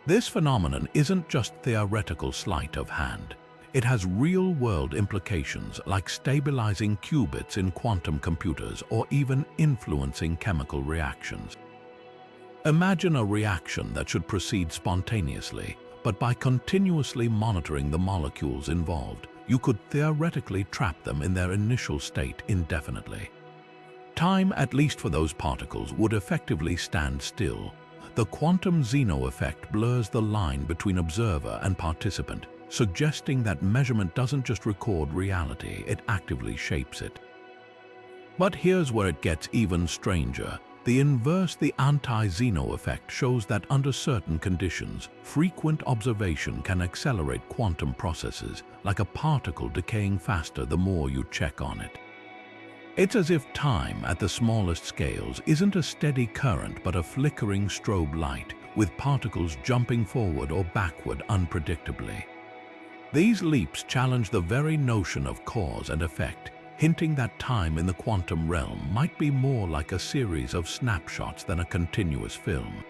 [SPEAKER 1] This phenomenon isn't just theoretical sleight of hand. It has real-world implications, like stabilizing qubits in quantum computers or even influencing chemical reactions. Imagine a reaction that should proceed spontaneously, but by continuously monitoring the molecules involved, you could theoretically trap them in their initial state indefinitely. Time, at least for those particles, would effectively stand still. The quantum Zeno effect blurs the line between observer and participant, suggesting that measurement doesn't just record reality, it actively shapes it. But here's where it gets even stranger. The inverse, the anti-Zeno effect, shows that under certain conditions, frequent observation can accelerate quantum processes, like a particle decaying faster the more you check on it. It's as if time, at the smallest scales, isn't a steady current but a flickering strobe light, with particles jumping forward or backward unpredictably. These leaps challenge the very notion of cause and effect, hinting that time in the quantum realm might be more like a series of snapshots than a continuous film.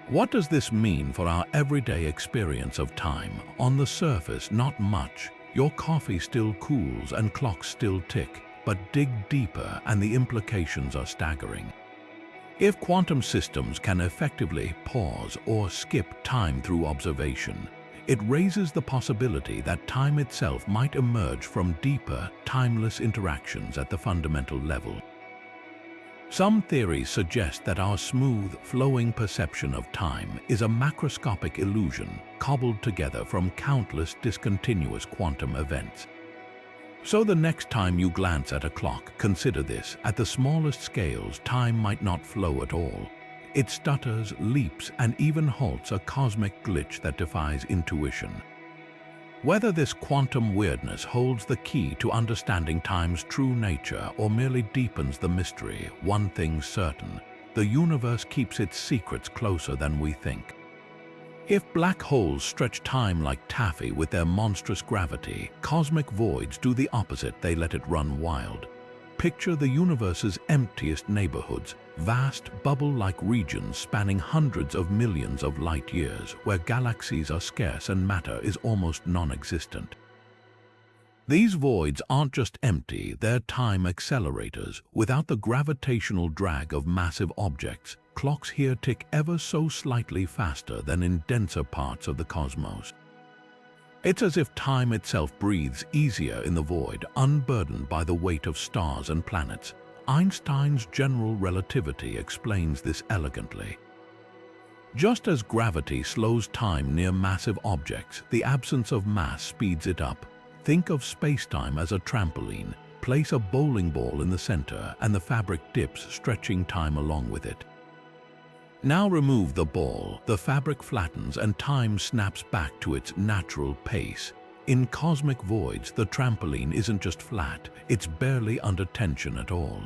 [SPEAKER 1] What does this mean for our everyday experience of time? On the surface, not much. Your coffee still cools and clocks still tick, but dig deeper and the implications are staggering. If quantum systems can effectively pause or skip time through observation, it raises the possibility that time itself might emerge from deeper, timeless interactions at the fundamental level. Some theories suggest that our smooth, flowing perception of time is a macroscopic illusion cobbled together from countless discontinuous quantum events. So the next time you glance at a clock, consider this: at the smallest scales, time might not flow at all. It stutters, leaps, and even halts, a cosmic glitch that defies intuition. Whether this quantum weirdness holds the key to understanding time's true nature or merely deepens the mystery, one thing's certain: the universe keeps its secrets closer than we think. If black holes stretch time like taffy with their monstrous gravity, cosmic voids do the opposite, they let it run wild. Picture the universe's emptiest neighborhoods, vast bubble-like regions spanning hundreds of millions of light years, where galaxies are scarce and matter is almost non-existent. These voids aren't just empty, they're time accelerators. Without the gravitational drag of massive objects, clocks here tick ever so slightly faster than in denser parts of the cosmos. It's as if time itself breathes easier in the void, unburdened by the weight of stars and planets. Einstein's general relativity explains this elegantly. Just as gravity slows time near massive objects, the absence of mass speeds it up. Think of space-time as a trampoline. Place a bowling ball in the center, and the fabric dips, stretching time along with it. Now remove the ball, the fabric flattens, and time snaps back to its natural pace. In cosmic voids, the trampoline isn't just flat, it's barely under tension at all.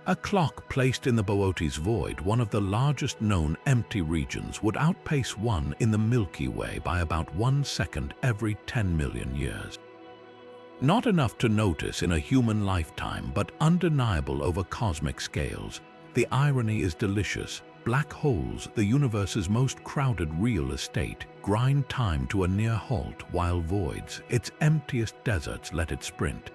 [SPEAKER 1] A clock placed in the Boötes void, one of the largest known empty regions, would outpace one in the Milky Way by about 1 second every 10 million years. Not enough to notice in a human lifetime, but undeniable over cosmic scales. The irony is delicious. Black holes, the universe's most crowded real estate, grind time to a near halt, while voids, its emptiest deserts, let it sprint.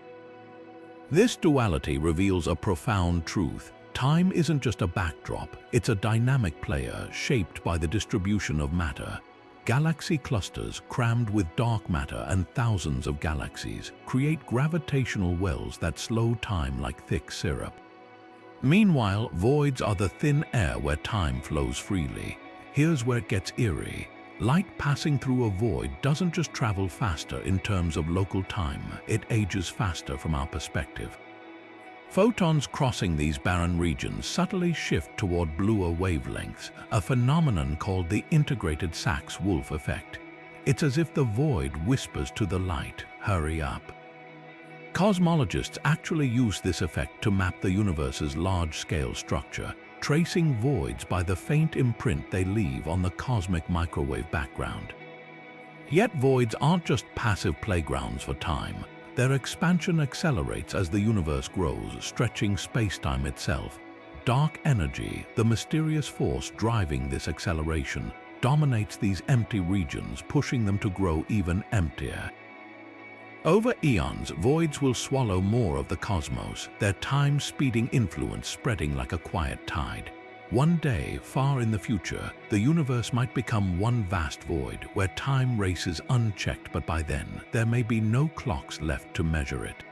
[SPEAKER 1] This duality reveals a profound truth. Time isn't just a backdrop, it's a dynamic player shaped by the distribution of matter. Galaxy clusters, crammed with dark matter and thousands of galaxies, create gravitational wells that slow time like thick syrup. Meanwhile, voids are the thin air where time flows freely. Here's where it gets eerie. Light passing through a void doesn't just travel faster in terms of local time, it ages faster from our perspective. Photons crossing these barren regions subtly shift toward bluer wavelengths, a phenomenon called the integrated Sachs-Wolf effect. It's as if the void whispers to the light, "Hurry up." Cosmologists actually use this effect to map the universe's large-scale structure, tracing voids by the faint imprint they leave on the cosmic microwave background. Yet voids aren't just passive playgrounds for time. Their expansion accelerates as the universe grows, stretching space-time itself. Dark energy, the mysterious force driving this acceleration, dominates these empty regions, pushing them to grow even emptier. Over eons, voids will swallow more of the cosmos, their time-speeding influence spreading like a quiet tide. One day, far in the future, the universe might become one vast void where time races unchecked, but by then, there may be no clocks left to measure it.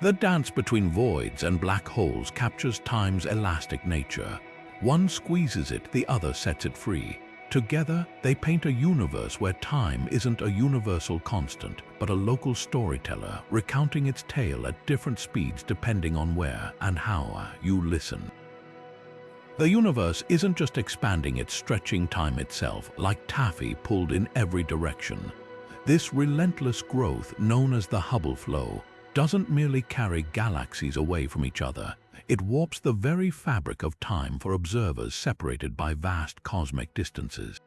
[SPEAKER 1] The dance between voids and black holes captures time's elastic nature. One squeezes it, the other sets it free. Together, they paint a universe where time isn't a universal constant, but a local storyteller recounting its tale at different speeds depending on where and how you listen. The universe isn't just expanding, it's stretching time itself, like taffy pulled in every direction. This relentless growth, known as the Hubble flow, doesn't merely carry galaxies away from each other. It warps the very fabric of time for observers separated by vast cosmic distances.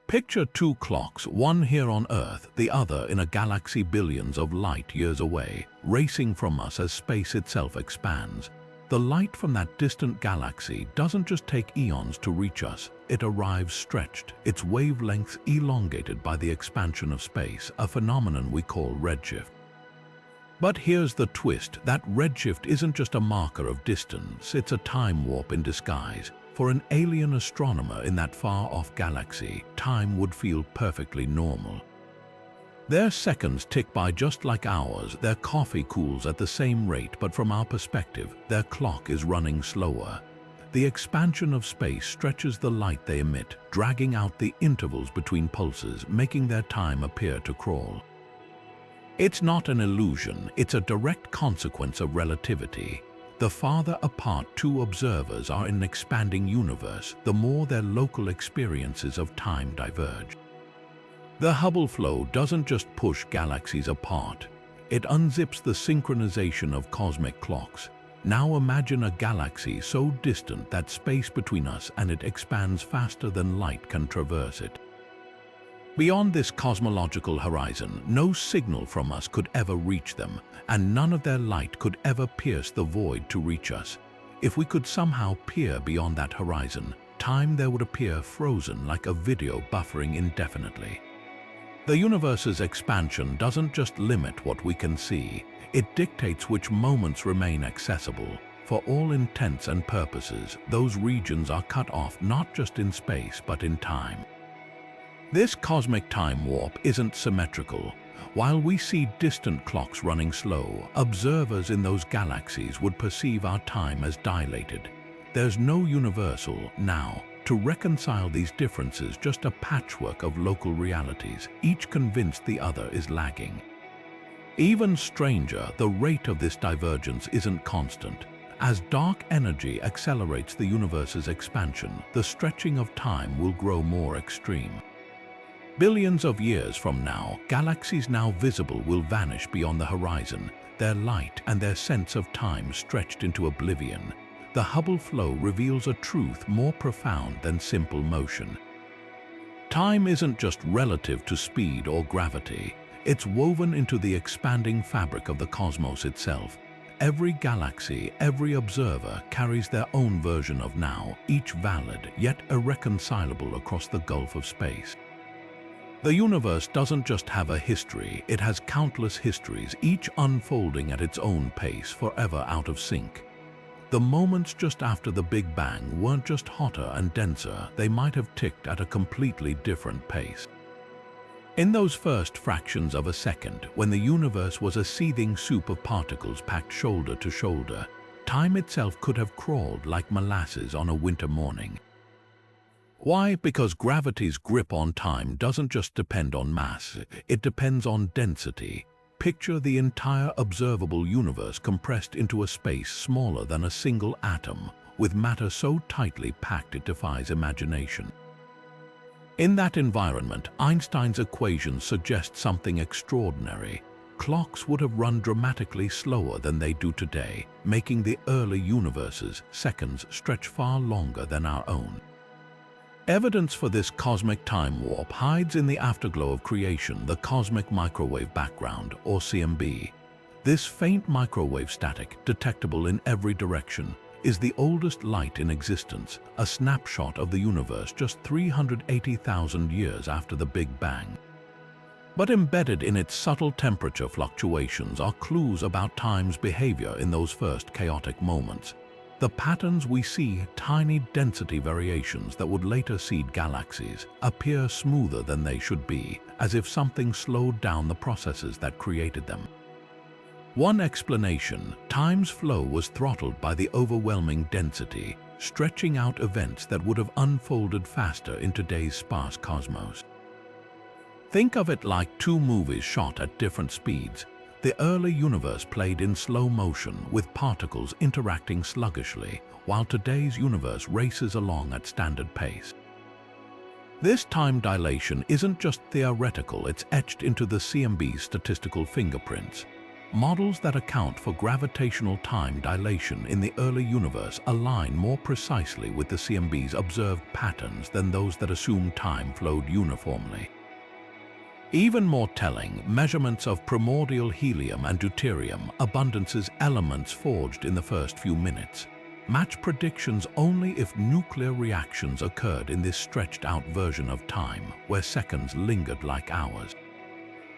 [SPEAKER 1] Picture two clocks, one here on Earth, the other in a galaxy billions of light years away, racing from us as space itself expands. The light from that distant galaxy doesn't just take eons to reach us, it arrives stretched, its wavelengths elongated by the expansion of space, a phenomenon we call redshift. But here's the twist, that redshift isn't just a marker of distance, it's a time warp in disguise. For an alien astronomer in that far-off galaxy, time would feel perfectly normal. Their seconds tick by just like ours, their coffee cools at the same rate, but from our perspective, their clock is running slower. The expansion of space stretches the light they emit, dragging out the intervals between pulses, making their time appear to crawl. It's not an illusion, it's a direct consequence of relativity. The farther apart two observers are in an expanding universe, the more their local experiences of time diverge. The Hubble flow doesn't just push galaxies apart, it unzips the synchronization of cosmic clocks. Now imagine a galaxy so distant that space between us and it expands faster than light can traverse it. Beyond this cosmological horizon, no signal from us could ever reach them, and none of their light could ever pierce the void to reach us. If we could somehow peer beyond that horizon, time there would appear frozen like a video buffering indefinitely. The universe's expansion doesn't just limit what we can see, it dictates which moments remain accessible. For all intents and purposes, those regions are cut off not just in space but in time. This cosmic time warp isn't symmetrical. While we see distant clocks running slow, observers in those galaxies would perceive our time as dilated. There's no universal now. To reconcile these differences, just a patchwork of local realities, each convinced the other is lagging. Even stranger, the rate of this divergence isn't constant. As dark energy accelerates the universe's expansion, the stretching of time will grow more extreme. Billions of years from now, galaxies now visible will vanish beyond the horizon, their light and their sense of time stretched into oblivion. The Hubble flow reveals a truth more profound than simple motion. Time isn't just relative to speed or gravity, it's woven into the expanding fabric of the cosmos itself. Every galaxy, every observer carries their own version of now, each valid yet irreconcilable across the gulf of space. The universe doesn't just have a history, it has countless histories, each unfolding at its own pace, forever out of sync. The moments just after the Big Bang weren't just hotter and denser, they might have ticked at a completely different pace. In those first fractions of a second, when the universe was a seething soup of particles packed shoulder to shoulder, time itself could have crawled like molasses on a winter morning. Why? Because gravity's grip on time doesn't just depend on mass, it depends on density. Picture the entire observable universe compressed into a space smaller than a single atom, with matter so tightly packed it defies imagination. In that environment, Einstein's equations suggest something extraordinary. Clocks would have run dramatically slower than they do today, making the early universe's seconds stretch far longer than our own. Evidence for this cosmic time warp hides in the afterglow of creation, the cosmic microwave background, or CMB. This faint microwave static, detectable in every direction, is the oldest light in existence, a snapshot of the universe just 380,000 years after the Big Bang. But embedded in its subtle temperature fluctuations are clues about time's behavior in those first chaotic moments. The patterns we see, tiny density variations that would later seed galaxies, appear smoother than they should be, as if something slowed down the processes that created them. One explanation: time's flow was throttled by the overwhelming density, stretching out events that would have unfolded faster in today's sparse cosmos. Think of it like two movies shot at different speeds. The early universe played in slow motion, with particles interacting sluggishly, while today's universe races along at standard pace. This time dilation isn't just theoretical, it's etched into the CMB's statistical fingerprints. Models that account for gravitational time dilation in the early universe align more precisely with the CMB's observed patterns than those that assume time flowed uniformly. Even more telling, measurements of primordial helium and deuterium, abundances elements forged in the first few minutes, match predictions only if nuclear reactions occurred in this stretched-out version of time, where seconds lingered like hours.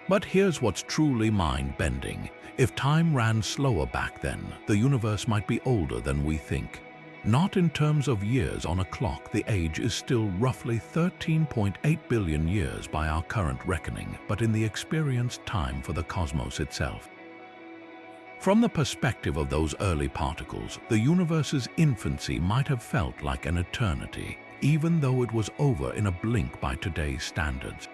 [SPEAKER 1] But here's what's truly mind-bending. If time ran slower back then, the universe might be older than we think. Not in terms of years on a clock, the age is still roughly 13.8 billion years by our current reckoning, but in the experienced time for the cosmos itself. From the perspective of those early particles, the universe's infancy might have felt like an eternity, even though it was over in a blink by today's standards.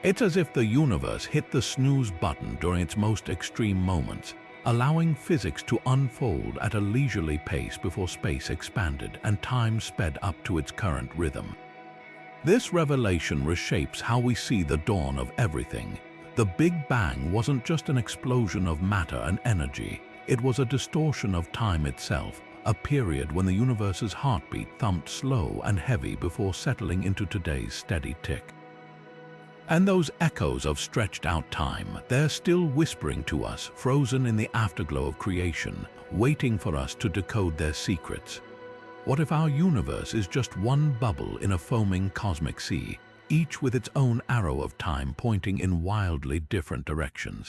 [SPEAKER 1] It's as if the universe hit the snooze button during its most extreme moments, allowing physics to unfold at a leisurely pace before space expanded and time sped up to its current rhythm. This revelation reshapes how we see the dawn of everything. The Big Bang wasn't just an explosion of matter and energy, it was a distortion of time itself, a period when the universe's heartbeat thumped slow and heavy before settling into today's steady tick. And those echoes of stretched-out time, they're still whispering to us, frozen in the afterglow of creation, waiting for us to decode their secrets. What if our universe is just one bubble in a foaming cosmic sea, each with its own arrow of time pointing in wildly different directions?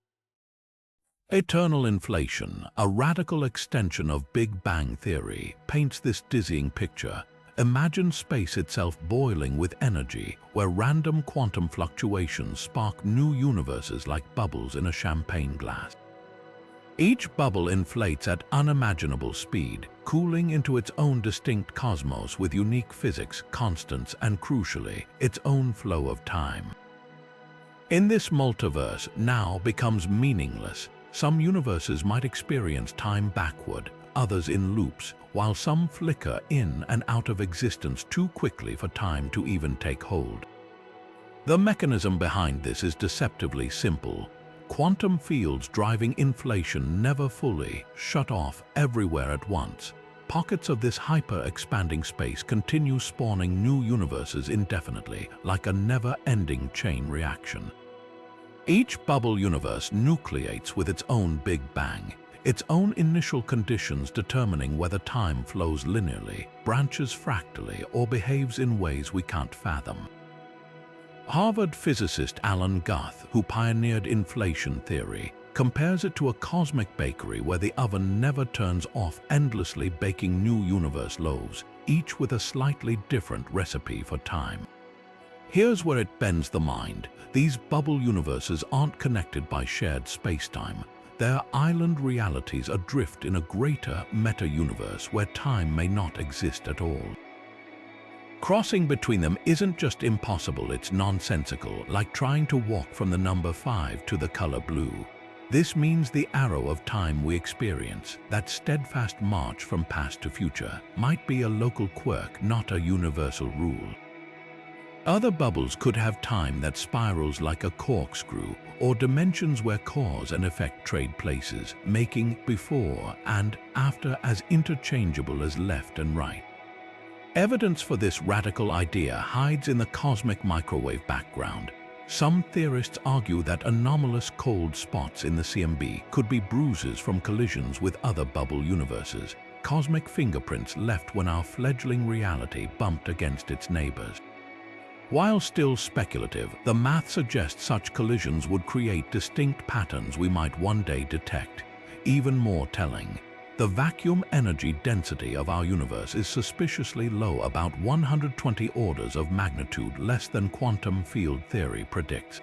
[SPEAKER 1] Eternal inflation, a radical extension of Big Bang theory, paints this dizzying picture. Imagine space itself boiling with energy, where random quantum fluctuations spark new universes like bubbles in a champagne glass. Each bubble inflates at unimaginable speed, cooling into its own distinct cosmos with unique physics, constants, and crucially, its own flow of time. In this multiverse now becomes meaningless. Some universes might experience time backward, others in loops, while some flicker in and out of existence too quickly for time to even take hold. The mechanism behind this is deceptively simple. Quantum fields driving inflation never fully shut off everywhere at once. Pockets of this hyper-expanding space continue spawning new universes indefinitely, like a never-ending chain reaction. Each bubble universe nucleates with its own Big Bang, its own initial conditions determining whether time flows linearly, branches fractally, or behaves in ways we can't fathom. Harvard physicist Alan Guth, who pioneered inflation theory, compares it to a cosmic bakery where the oven never turns off, endlessly baking new universe loaves, each with a slightly different recipe for time. Here's where it bends the mind. These bubble universes aren't connected by shared space-time. They're island realities adrift in a greater meta-universe where time may not exist at all. Crossing between them isn't just impossible, it's nonsensical, like trying to walk from the number 5 to the color blue. This means the arrow of time we experience, that steadfast march from past to future, might be a local quirk, not a universal rule. Other bubbles could have time that spirals like a corkscrew, or dimensions where cause and effect trade places, making before and after as interchangeable as left and right. Evidence for this radical idea hides in the cosmic microwave background. Some theorists argue that anomalous cold spots in the CMB could be bruises from collisions with other bubble universes, cosmic fingerprints left when our fledgling reality bumped against its neighbors. While still speculative, the math suggests such collisions would create distinct patterns we might one day detect. Even more telling, the vacuum energy density of our universe is suspiciously low, about 120 orders of magnitude less than quantum field theory predicts.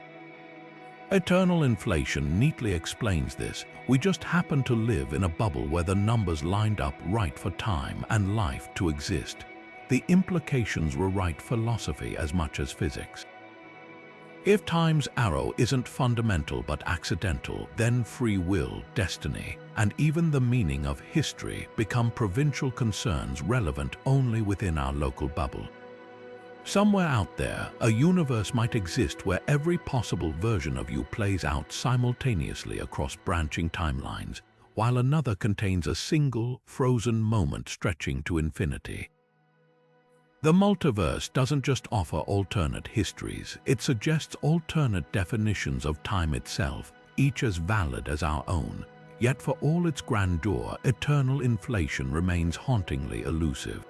[SPEAKER 1] Eternal inflation neatly explains this. We just happen to live in a bubble where the numbers lined up right for time and life to exist. The implications rewrite philosophy as much as physics. If time's arrow isn't fundamental but accidental, then free will, destiny, and even the meaning of history become provincial concerns relevant only within our local bubble. Somewhere out there, a universe might exist where every possible version of you plays out simultaneously across branching timelines, while another contains a single, frozen moment stretching to infinity. The multiverse doesn't just offer alternate histories, it suggests alternate definitions of time itself, each as valid as our own. Yet for all its grandeur, eternal inflation remains hauntingly elusive.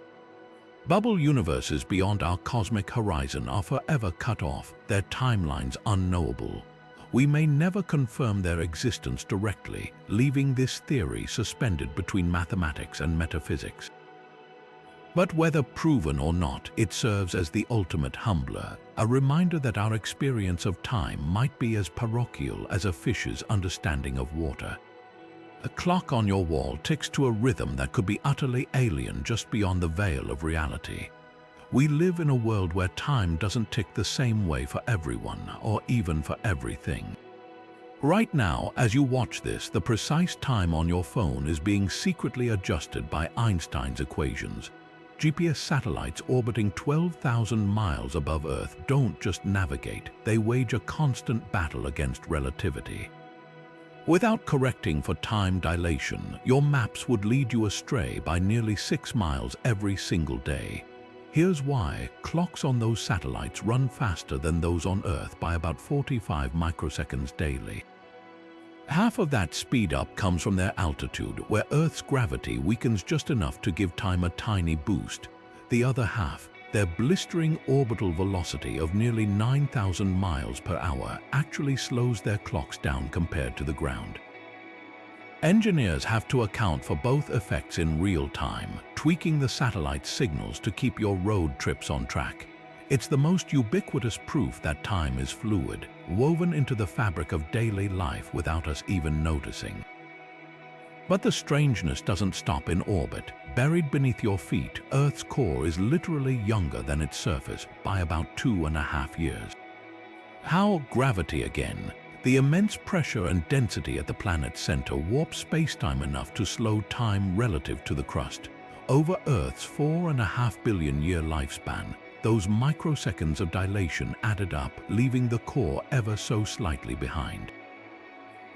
[SPEAKER 1] Bubble universes beyond our cosmic horizon are forever cut off, their timelines unknowable. We may never confirm their existence directly, leaving this theory suspended between mathematics and metaphysics. But whether proven or not, it serves as the ultimate humbler, a reminder that our experience of time might be as parochial as a fish's understanding of water. A clock on your wall ticks to a rhythm that could be utterly alien just beyond the veil of reality. We live in a world where time doesn't tick the same way for everyone, or even for everything. Right now, as you watch this, the precise time on your phone is being secretly adjusted by Einstein's equations. GPS satellites orbiting 12,000 miles above Earth don't just navigate, they wage a constant battle against relativity. Without correcting for time dilation, your maps would lead you astray by nearly 6 miles every single day. Here's why: clocks on those satellites run faster than those on Earth by about 45 microseconds daily. Half of that speed up comes from their altitude, where Earth's gravity weakens just enough to give time a tiny boost. The other half, their blistering orbital velocity of nearly 9,000 miles per hour, actually slows their clocks down compared to the ground. Engineers have to account for both effects in real time, tweaking the satellite's signals to keep your road trips on track. It's the most ubiquitous proof that time is fluid, woven into the fabric of daily life without us even noticing. But the strangeness doesn't stop in orbit. Buried beneath your feet, Earth's core is literally younger than its surface by about 2.5 years. How? Gravity again. The immense pressure and density at the planet's center warp spacetime enough to slow time relative to the crust. Over Earth's 4.5 billion-year lifespan, those microseconds of dilation added up, leaving the core ever so slightly behind.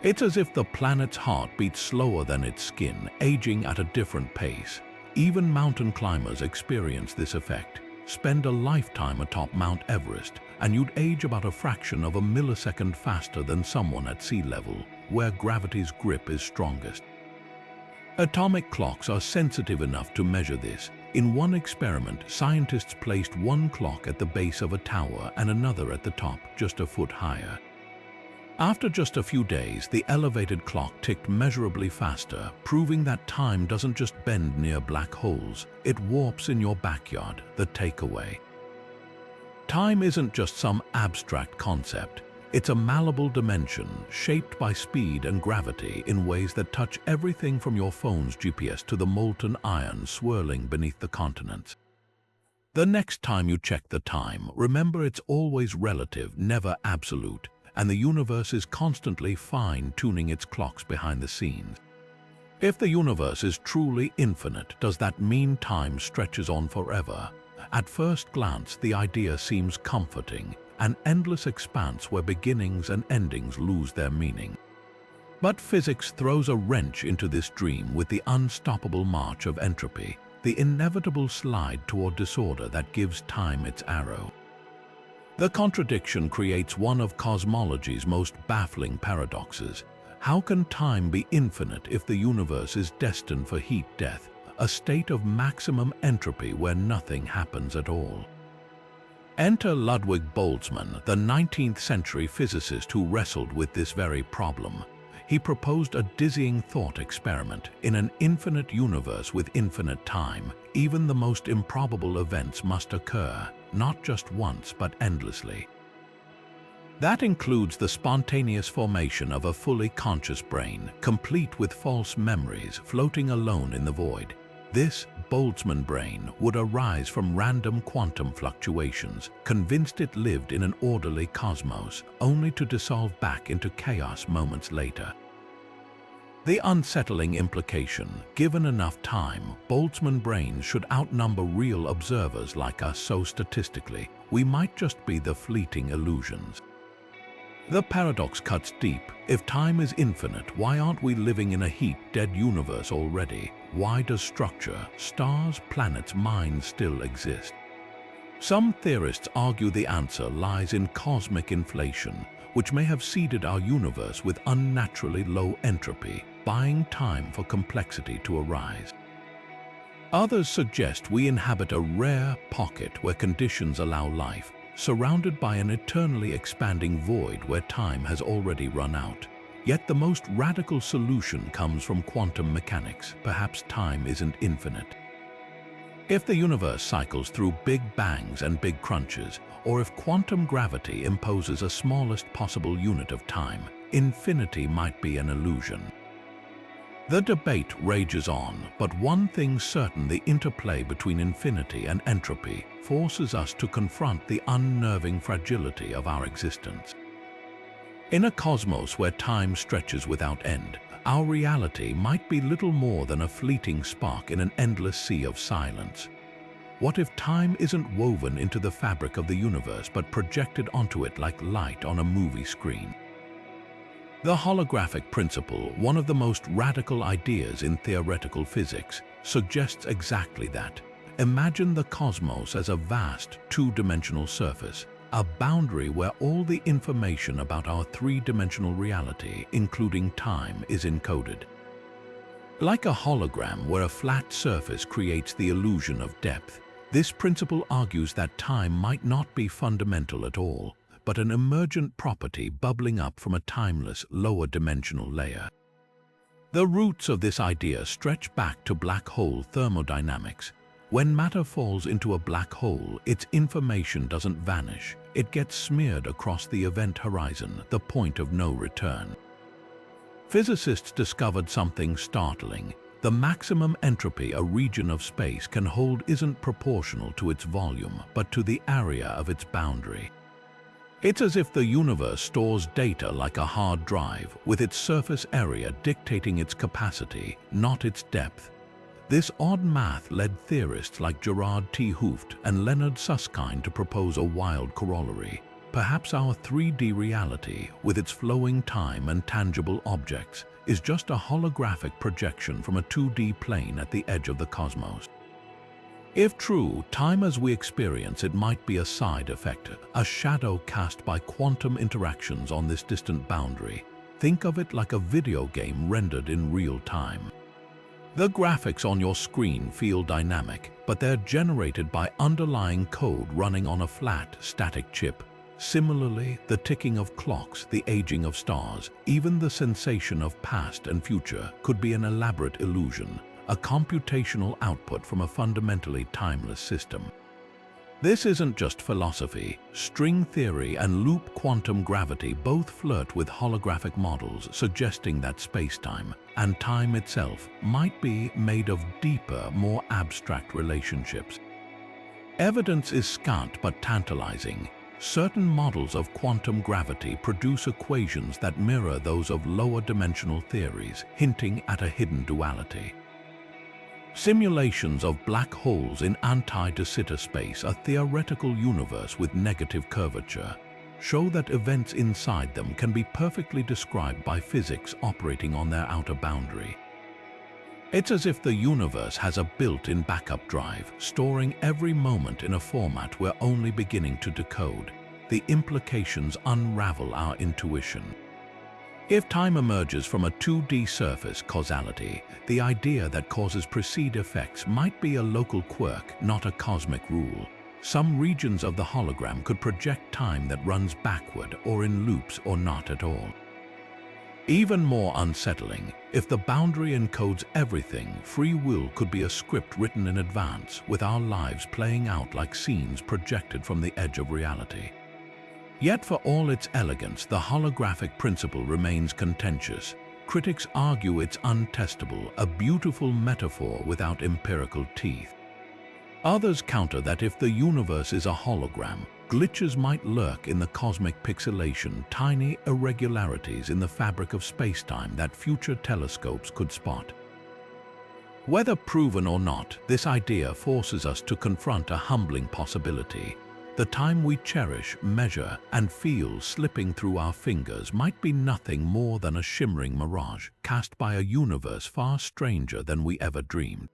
[SPEAKER 1] It's as if the planet's heart beats slower than its skin, aging at a different pace. Even mountain climbers experience this effect. Spend a lifetime atop Mount Everest, and you'd age about a fraction of a millisecond faster than someone at sea level, where gravity's grip is strongest. Atomic clocks are sensitive enough to measure this. In one experiment, scientists placed one clock at the base of a tower and another at the top, just a foot higher. After just a few days, the elevated clock ticked measurably faster, proving that time doesn't just bend near black holes, it warps in your backyard. The takeaway: time isn't just some abstract concept. It's a malleable dimension, shaped by speed and gravity in ways that touch everything from your phone's GPS to the molten iron swirling beneath the continents. The next time you check the time, remember it's always relative, never absolute, and the universe is constantly fine-tuning its clocks behind the scenes. If the universe is truly infinite, does that mean time stretches on forever? At first glance, the idea seems comforting, an endless expanse where beginnings and endings lose their meaning. But physics throws a wrench into this dream with the unstoppable march of entropy, the inevitable slide toward disorder that gives time its arrow. The contradiction creates one of cosmology's most baffling paradoxes. How can time be infinite if the universe is destined for heat death, a state of maximum entropy where nothing happens at all? Enter Ludwig Boltzmann, the 19th century physicist who wrestled with this very problem. He proposed a dizzying thought experiment. In an infinite universe with infinite time, even the most improbable events must occur, not just once but endlessly. That includes the spontaneous formation of a fully conscious brain, complete with false memories floating alone in the void. This Boltzmann brain would arise from random quantum fluctuations, convinced it lived in an orderly cosmos, only to dissolve back into chaos moments later. The unsettling implication: given enough time, Boltzmann brains should outnumber real observers like us, so statistically, we might just be the fleeting illusions. The paradox cuts deep. If time is infinite, why aren't we living in a heat-dead universe already? Why does structure, stars, planets, minds still exist? Some theorists argue the answer lies in cosmic inflation, which may have seeded our universe with unnaturally low entropy, buying time for complexity to arise. Others suggest we inhabit a rare pocket where conditions allow life, surrounded by an eternally expanding void where time has already run out. Yet the most radical solution comes from quantum mechanics. Perhaps time isn't infinite. If the universe cycles through big bangs and big crunches, or if quantum gravity imposes a smallest possible unit of time, infinity might be an illusion. The debate rages on, but one thing's certain: the interplay between infinity and entropy forces us to confront the unnerving fragility of our existence. In a cosmos where time stretches without end, our reality might be little more than a fleeting spark in an endless sea of silence. What if time isn't woven into the fabric of the universe but projected onto it like light on a movie screen? The holographic principle, one of the most radical ideas in theoretical physics, suggests exactly that. Imagine the cosmos as a vast, two-dimensional surface, a boundary where all the information about our three-dimensional reality, including time, is encoded. Like a hologram where a flat surface creates the illusion of depth, this principle argues that time might not be fundamental at all, but an emergent property bubbling up from a timeless, lower-dimensional layer. The roots of this idea stretch back to black hole thermodynamics. When matter falls into a black hole, its information doesn't vanish. It gets smeared across the event horizon, the point of no return. Physicists discovered something startling. The maximum entropy a region of space can hold isn't proportional to its volume, but to the area of its boundary. It's as if the universe stores data like a hard drive, with its surface area dictating its capacity, not its depth. This odd math led theorists like Gerard T. Hooft and Leonard Susskind to propose a wild corollary. Perhaps our 3D reality, with its flowing time and tangible objects, is just a holographic projection from a 2D plane at the edge of the cosmos. If true, time as we experience it might be a side effect, a shadow cast by quantum interactions on this distant boundary. Think of it like a video game rendered in real time. The graphics on your screen feel dynamic, but they're generated by underlying code running on a flat, static chip. Similarly, the ticking of clocks, the aging of stars, even the sensation of past and future could be an elaborate illusion, a computational output from a fundamentally timeless system. This isn't just philosophy. String theory and loop quantum gravity both flirt with holographic models, suggesting that space-time, and time itself, might be made of deeper, more abstract relationships. Evidence is scant but tantalizing. Certain models of quantum gravity produce equations that mirror those of lower dimensional theories, hinting at a hidden duality. Simulations of black holes in anti-de Sitter space, a theoretical universe with negative curvature, show that events inside them can be perfectly described by physics operating on their outer boundary. It's as if the universe has a built-in backup drive, storing every moment in a format we're only beginning to decode. The implications unravel our intuition. If time emerges from a 2D surface causality, the idea that causes precede effects might be a local quirk, not a cosmic rule. Some regions of the hologram could project time that runs backward or in loops or not at all. Even more unsettling, if the boundary encodes everything, free will could be a script written in advance, with our lives playing out like scenes projected from the edge of reality. Yet for all its elegance, the holographic principle remains contentious. Critics argue it's untestable, a beautiful metaphor without empirical teeth. Others counter that if the universe is a hologram, glitches might lurk in the cosmic pixelation, tiny irregularities in the fabric of spacetime that future telescopes could spot. Whether proven or not, this idea forces us to confront a humbling possibility. The time we cherish, measure, and feel slipping through our fingers might be nothing more than a shimmering mirage cast by a universe far stranger than we ever dreamed.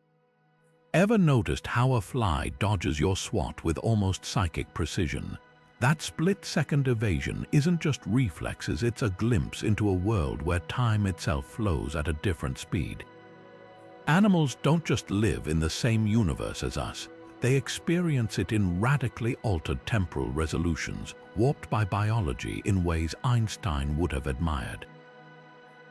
[SPEAKER 1] Ever noticed how a fly dodges your swat with almost psychic precision? That split-second evasion isn't just reflexes, it's a glimpse into a world where time itself flows at a different speed. Animals don't just live in the same universe as us. They experience it in radically altered temporal resolutions, warped by biology in ways Einstein would have admired.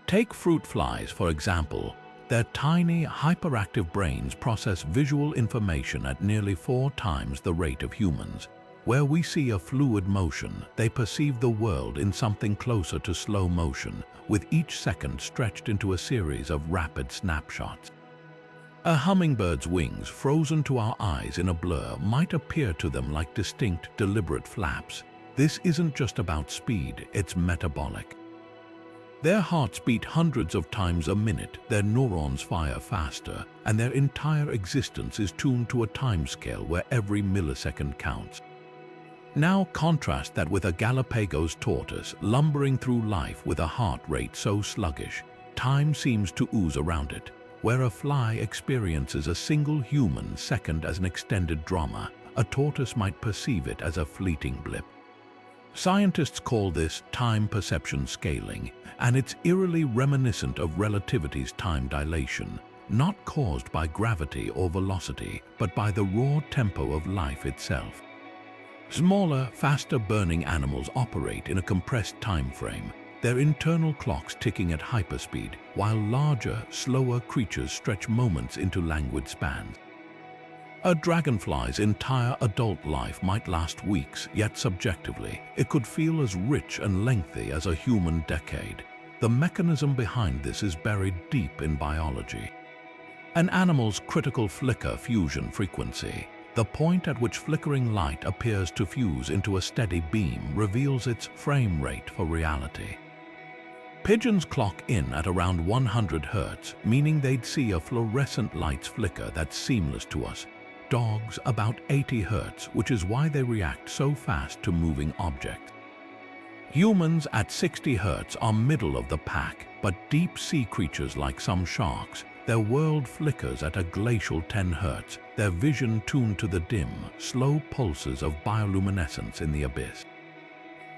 [SPEAKER 1] Take fruit flies, for example. Their tiny, hyperactive brains process visual information at nearly 4 times the rate of humans. Where we see a fluid motion, they perceive the world in something closer to slow motion, with each second stretched into a series of rapid snapshots. A hummingbird's wings, frozen to our eyes in a blur, might appear to them like distinct, deliberate flaps. This isn't just about speed, it's metabolic. Their hearts beat hundreds of times a minute, their neurons fire faster, and their entire existence is tuned to a timescale where every millisecond counts. Now contrast that with a Galapagos tortoise lumbering through life with a heart rate so sluggish, time seems to ooze around it. Where a fly experiences a single human second as an extended drama, a tortoise might perceive it as a fleeting blip. Scientists call this time perception scaling, and it's eerily reminiscent of relativity's time dilation, not caused by gravity or velocity, but by the raw tempo of life itself. Smaller, faster-burning animals operate in a compressed time frame, their internal clocks ticking at hyperspeed, while larger, slower creatures stretch moments into languid spans. A dragonfly's entire adult life might last weeks, yet subjectively, it could feel as rich and lengthy as a human decade. The mechanism behind this is buried deep in biology. An animal's critical flicker fusion frequency, the point at which flickering light appears to fuse into a steady beam, reveals its frame rate for reality. Pigeons clock in at around 100 Hz, meaning they'd see a fluorescent light's flicker that's seamless to us. Dogs about 80 Hz, which is why they react so fast to moving objects. Humans at 60 Hz are middle of the pack, but deep-sea creatures like some sharks, their world flickers at a glacial 10 Hz, their vision tuned to the dim, slow pulses of bioluminescence in the abyss.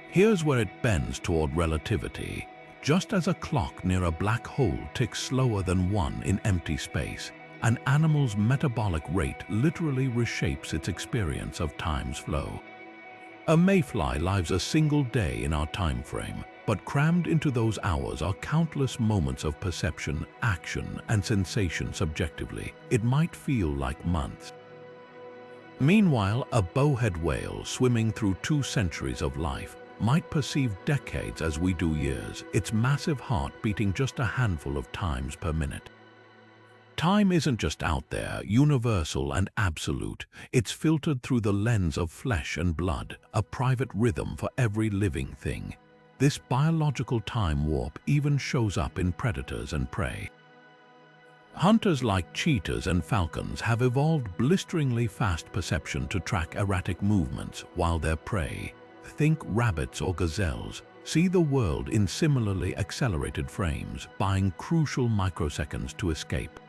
[SPEAKER 1] Here's where it bends toward relativity. Just as a clock near a black hole ticks slower than one in empty space, an animal's metabolic rate literally reshapes its experience of time's flow. A mayfly lives a single day in our time frame, but crammed into those hours are countless moments of perception, action, and sensation subjectively. It might feel like months. Meanwhile, a bowhead whale swimming through 2 centuries of life might perceive decades as we do years, its massive heart beating just a handful of times per minute. Time isn't just out there, universal and absolute. It's filtered through the lens of flesh and blood, a private rhythm for every living thing. This biological time warp even shows up in predators and prey. Hunters like cheetahs and falcons have evolved blisteringly fast perception to track erratic movements, while their prey, think rabbits or gazelles, see the world in similarly accelerated frames, buying crucial microseconds to escape.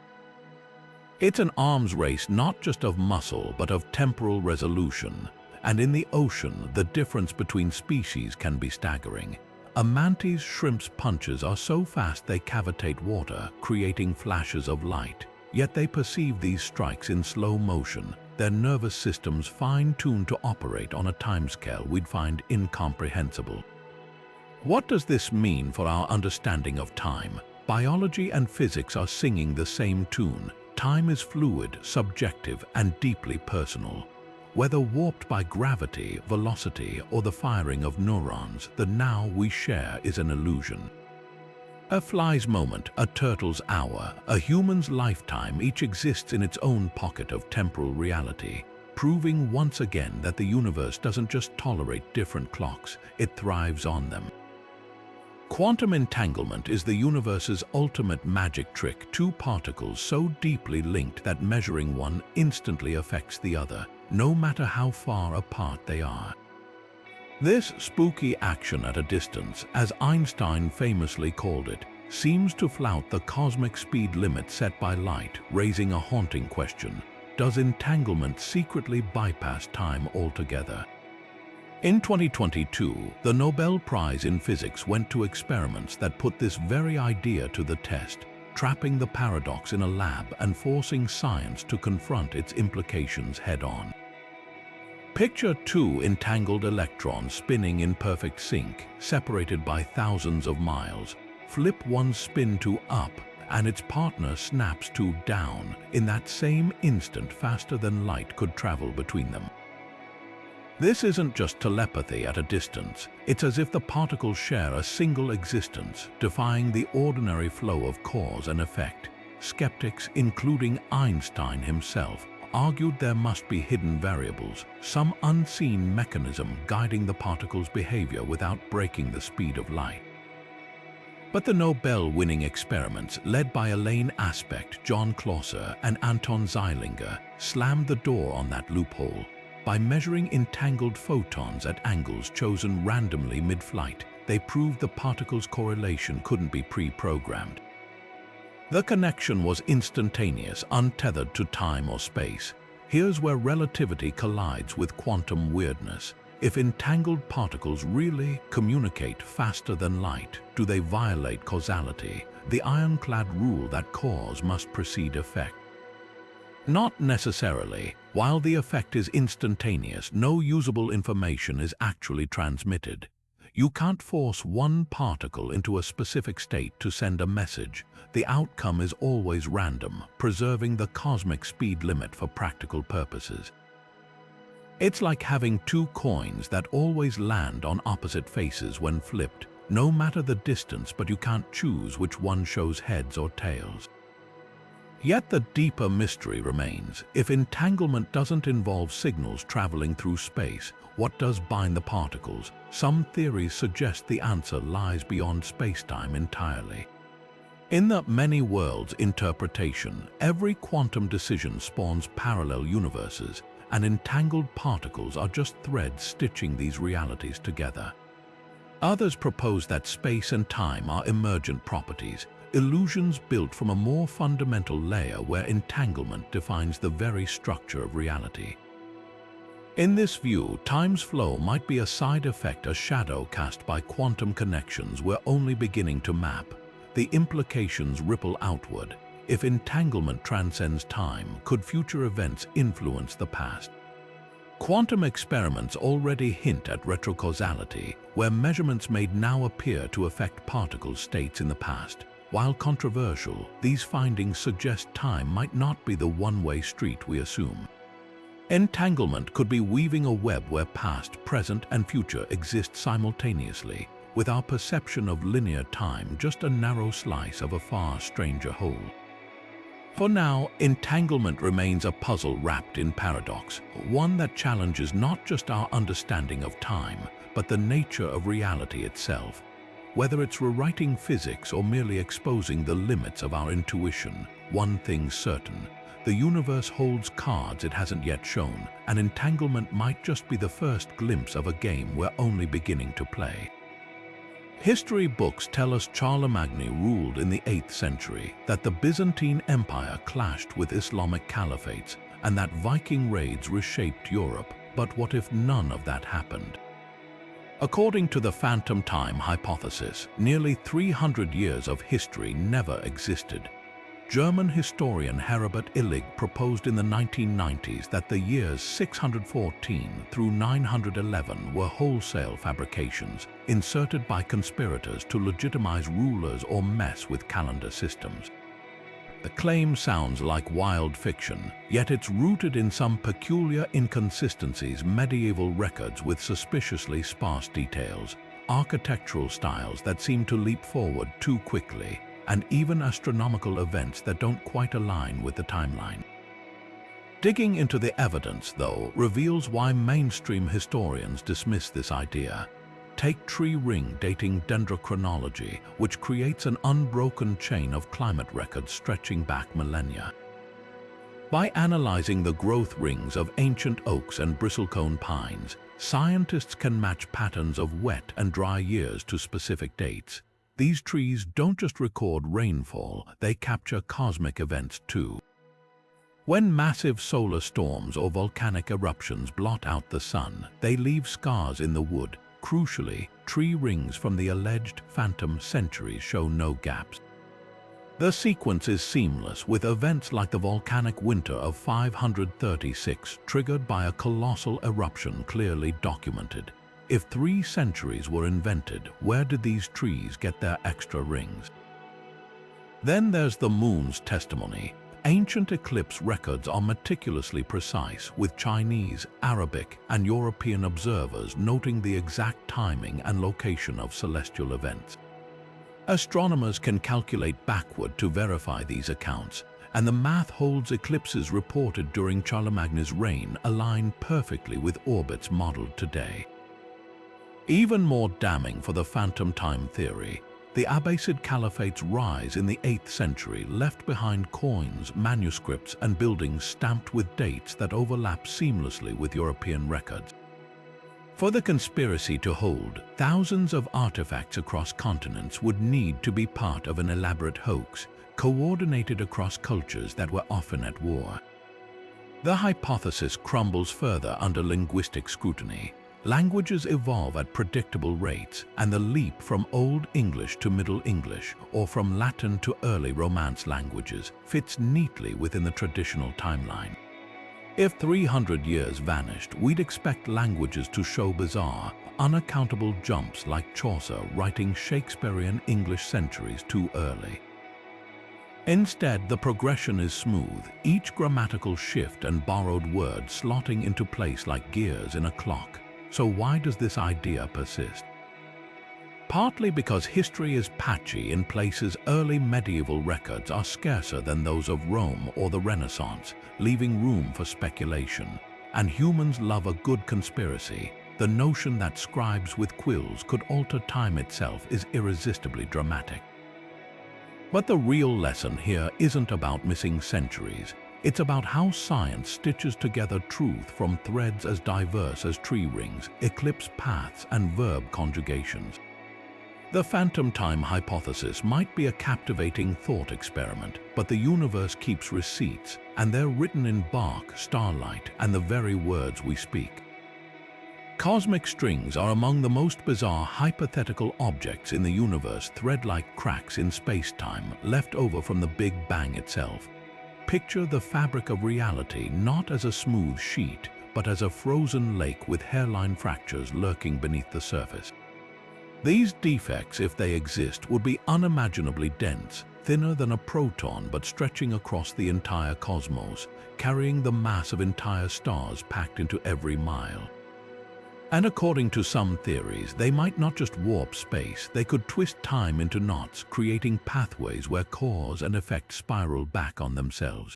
[SPEAKER 1] It's an arms race not just of muscle but of temporal resolution, and in the ocean the difference between species can be staggering. A mantis shrimp's punches are so fast they cavitate water, creating flashes of light, yet they perceive these strikes in slow motion, their nervous systems fine-tuned to operate on a timescale we'd find incomprehensible. What does this mean for our understanding of time? Biology and physics are singing the same tune. Time is fluid, subjective, and deeply personal. Whether warped by gravity, velocity, or the firing of neurons, the now we share is an illusion. A fly's moment, a turtle's hour, a human's lifetime each exists in its own pocket of temporal reality, proving once again that the universe doesn't just tolerate different clocks, it thrives on them. Quantum entanglement is the universe's ultimate magic trick, two particles so deeply linked that measuring one instantly affects the other, no matter how far apart they are. This spooky action at a distance, as Einstein famously called it, seems to flout the cosmic speed limit set by light, raising a haunting question: does entanglement secretly bypass time altogether? In 2022, the Nobel Prize in Physics went to experiments that put this very idea to the test, trapping the paradox in a lab and forcing science to confront its implications head-on. Picture two entangled electrons spinning in perfect sync, separated by thousands of miles. Flip one spin to up, and its partner snaps to down, in that same instant faster than light could travel between them. This isn't just telepathy at a distance, it's as if the particles share a single existence, defying the ordinary flow of cause and effect. Skeptics, including Einstein himself, argued there must be hidden variables, some unseen mechanism guiding the particles' behavior without breaking the speed of light. But the Nobel-winning experiments, led by Elaine Aspect, John Clauser, and Anton Zeilinger, slammed the door on that loophole. By measuring entangled photons at angles chosen randomly mid-flight, they proved the particles' correlation couldn't be pre-programmed. The connection was instantaneous, untethered to time or space. Here's where relativity collides with quantum weirdness. If entangled particles really communicate faster than light, do they violate causality, the ironclad rule that cause must precede effect? Not necessarily. While the effect is instantaneous, no usable information is actually transmitted. You can't force one particle into a specific state to send a message. The outcome is always random, preserving the cosmic speed limit for practical purposes. It's like having two coins that always land on opposite faces when flipped, no matter the distance, but you can't choose which one shows heads or tails. Yet the deeper mystery remains. If entanglement doesn't involve signals traveling through space, what does bind the particles? Some theories suggest the answer lies beyond space-time entirely. In the many worlds interpretation, every quantum decision spawns parallel universes, and entangled particles are just threads stitching these realities together. Others propose that space and time are emergent properties, illusions built from a more fundamental layer where entanglement defines the very structure of reality. In this view, time's flow might be a side effect, a shadow cast by quantum connections we're only beginning to map. The implications ripple outward. If entanglement transcends time, could future events influence the past? Quantum experiments already hint at retrocausality, where measurements made now appear to affect particle states in the past. While controversial, these findings suggest time might not be the one-way street we assume. Entanglement could be weaving a web where past, present, and future exist simultaneously, with our perception of linear time just a narrow slice of a far stranger whole. For now, entanglement remains a puzzle wrapped in paradox, one that challenges not just our understanding of time, but the nature of reality itself. Whether it's rewriting physics or merely exposing the limits of our intuition, one thing's certain: the universe holds cards it hasn't yet shown, and entanglement might just be the first glimpse of a game we're only beginning to play. History books tell us Charlemagne ruled in the 8th century, that the Byzantine Empire clashed with Islamic caliphates, and that Viking raids reshaped Europe. But what if none of that happened? According to the phantom time hypothesis, nearly 300 years of history never existed. German historian Herbert Illig proposed in the 1990s that the years 614 through 911 were wholesale fabrications, inserted by conspirators to legitimize rulers or mess with calendar systems. The claim sounds like wild fiction, yet it's rooted in some peculiar inconsistencies: medieval records with suspiciously sparse details, architectural styles that seem to leap forward too quickly, and even astronomical events that don't quite align with the timeline. Digging into the evidence, though, reveals why mainstream historians dismiss this idea. Take tree ring dating dendrochronology, which creates an unbroken chain of climate records stretching back millennia. By analyzing the growth rings of ancient oaks and bristlecone pines, scientists can match patterns of wet and dry years to specific dates. These trees don't just record rainfall, they capture cosmic events too. When massive solar storms or volcanic eruptions blot out the sun, they leave scars in the wood. Crucially, tree rings from the alleged phantom centuries show no gaps. The sequence is seamless, with events like the volcanic winter of 536 triggered by a colossal eruption clearly documented. If 3 centuries were invented, where did these trees get their extra rings? Then there's the moon's testimony. Ancient eclipse records are meticulously precise, with Chinese, Arabic, and European observers noting the exact timing and location of celestial events. Astronomers can calculate backward to verify these accounts, and the math holds eclipses reported during Charlemagne's reign align perfectly with orbits modeled today. Even more damning for the phantom time theory, the Abbasid Caliphate's rise in the 8th century left behind coins, manuscripts, and buildings stamped with dates that overlap seamlessly with European records. For the conspiracy to hold, thousands of artifacts across continents would need to be part of an elaborate hoax, coordinated across cultures that were often at war. The hypothesis crumbles further under linguistic scrutiny. Languages evolve at predictable rates, and the leap from Old English to Middle English, or from Latin to early Romance languages, fits neatly within the traditional timeline. If 300 years vanished, we'd expect languages to show bizarre, unaccountable jumps, like Chaucer writing Shakespearean English centuries too early. Instead, the progression is smooth, each grammatical shift and borrowed word slotting into place like gears in a clock. So why does this idea persist? Partly because history is patchy in places. Early medieval records are scarcer than those of Rome or the Renaissance, leaving room for speculation. And humans love a good conspiracy. The notion that scribes with quills could alter time itself is irresistibly dramatic. But the real lesson here isn't about missing centuries. It's about how science stitches together truth from threads as diverse as tree rings, eclipse paths, and verb conjugations. The phantom time hypothesis might be a captivating thought experiment, but the universe keeps receipts, and they're written in bark, starlight, and the very words we speak. Cosmic strings are among the most bizarre hypothetical objects in the universe, thread-like cracks in space-time left over from the Big Bang itself. Picture the fabric of reality not as a smooth sheet, but as a frozen lake with hairline fractures lurking beneath the surface. These defects, if they exist, would be unimaginably dense, thinner than a proton but stretching across the entire cosmos, carrying the mass of entire stars packed into every mile. And according to some theories, they might not just warp space, they could twist time into knots, creating pathways where cause and effect spiral back on themselves.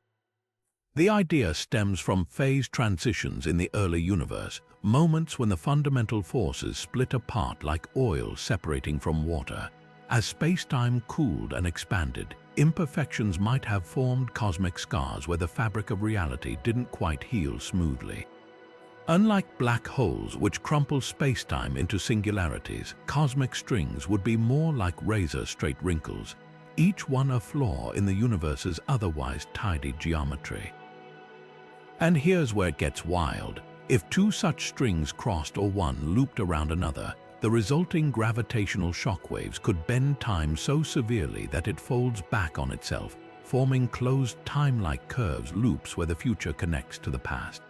[SPEAKER 1] The idea stems from phase transitions in the early universe, moments when the fundamental forces split apart like oil separating from water. As space-time cooled and expanded, imperfections might have formed cosmic scars where the fabric of reality didn't quite heal smoothly. Unlike black holes, which crumple space-time into singularities, cosmic strings would be more like razor-straight wrinkles, each one a flaw in the universe's otherwise tidy geometry. And here's where it gets wild. If two such strings crossed or one looped around another, the resulting gravitational shockwaves could bend time so severely that it folds back on itself, forming closed time-like curves, loops where the future connects to the past.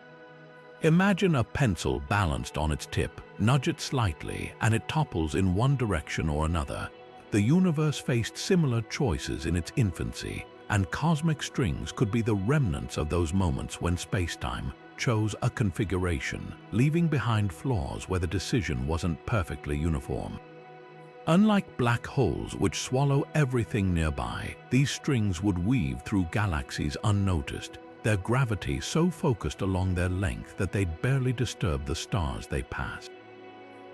[SPEAKER 1] Imagine a pencil balanced on its tip, nudge it slightly, and it topples in one direction or another. The universe faced similar choices in its infancy, and cosmic strings could be the remnants of those moments when space-time chose a configuration, leaving behind flaws where the decision wasn't perfectly uniform. Unlike black holes, which swallow everything nearby, these strings would weave through galaxies unnoticed, their gravity so focused along their length that they'd barely disturb the stars they passed.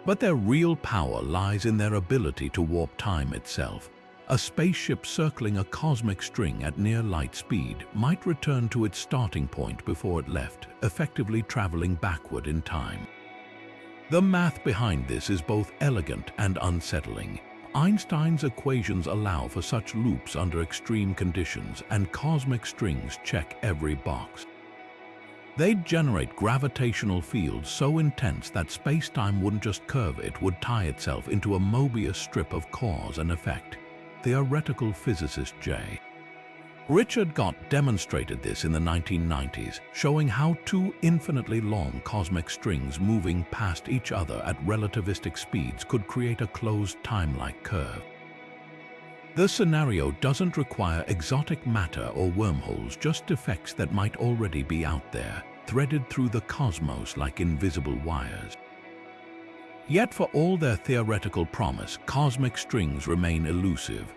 [SPEAKER 1] But their real power lies in their ability to warp time itself. A spaceship circling a cosmic string at near light speed might return to its starting point before it left, effectively traveling backward in time. The math behind this is both elegant and unsettling. Einstein's equations allow for such loops under extreme conditions, and cosmic strings check every box. They'd generate gravitational fields so intense that space-time wouldn't just curve, it would tie itself into a Mobius strip of cause and effect. Theoretical physicist J. Richard Gott demonstrated this in the 1990s, showing how two infinitely long cosmic strings moving past each other at relativistic speeds could create a closed time-like curve. The scenario doesn't require exotic matter or wormholes, just effects that might already be out there, threaded through the cosmos like invisible wires. Yet for all their theoretical promise, cosmic strings remain elusive.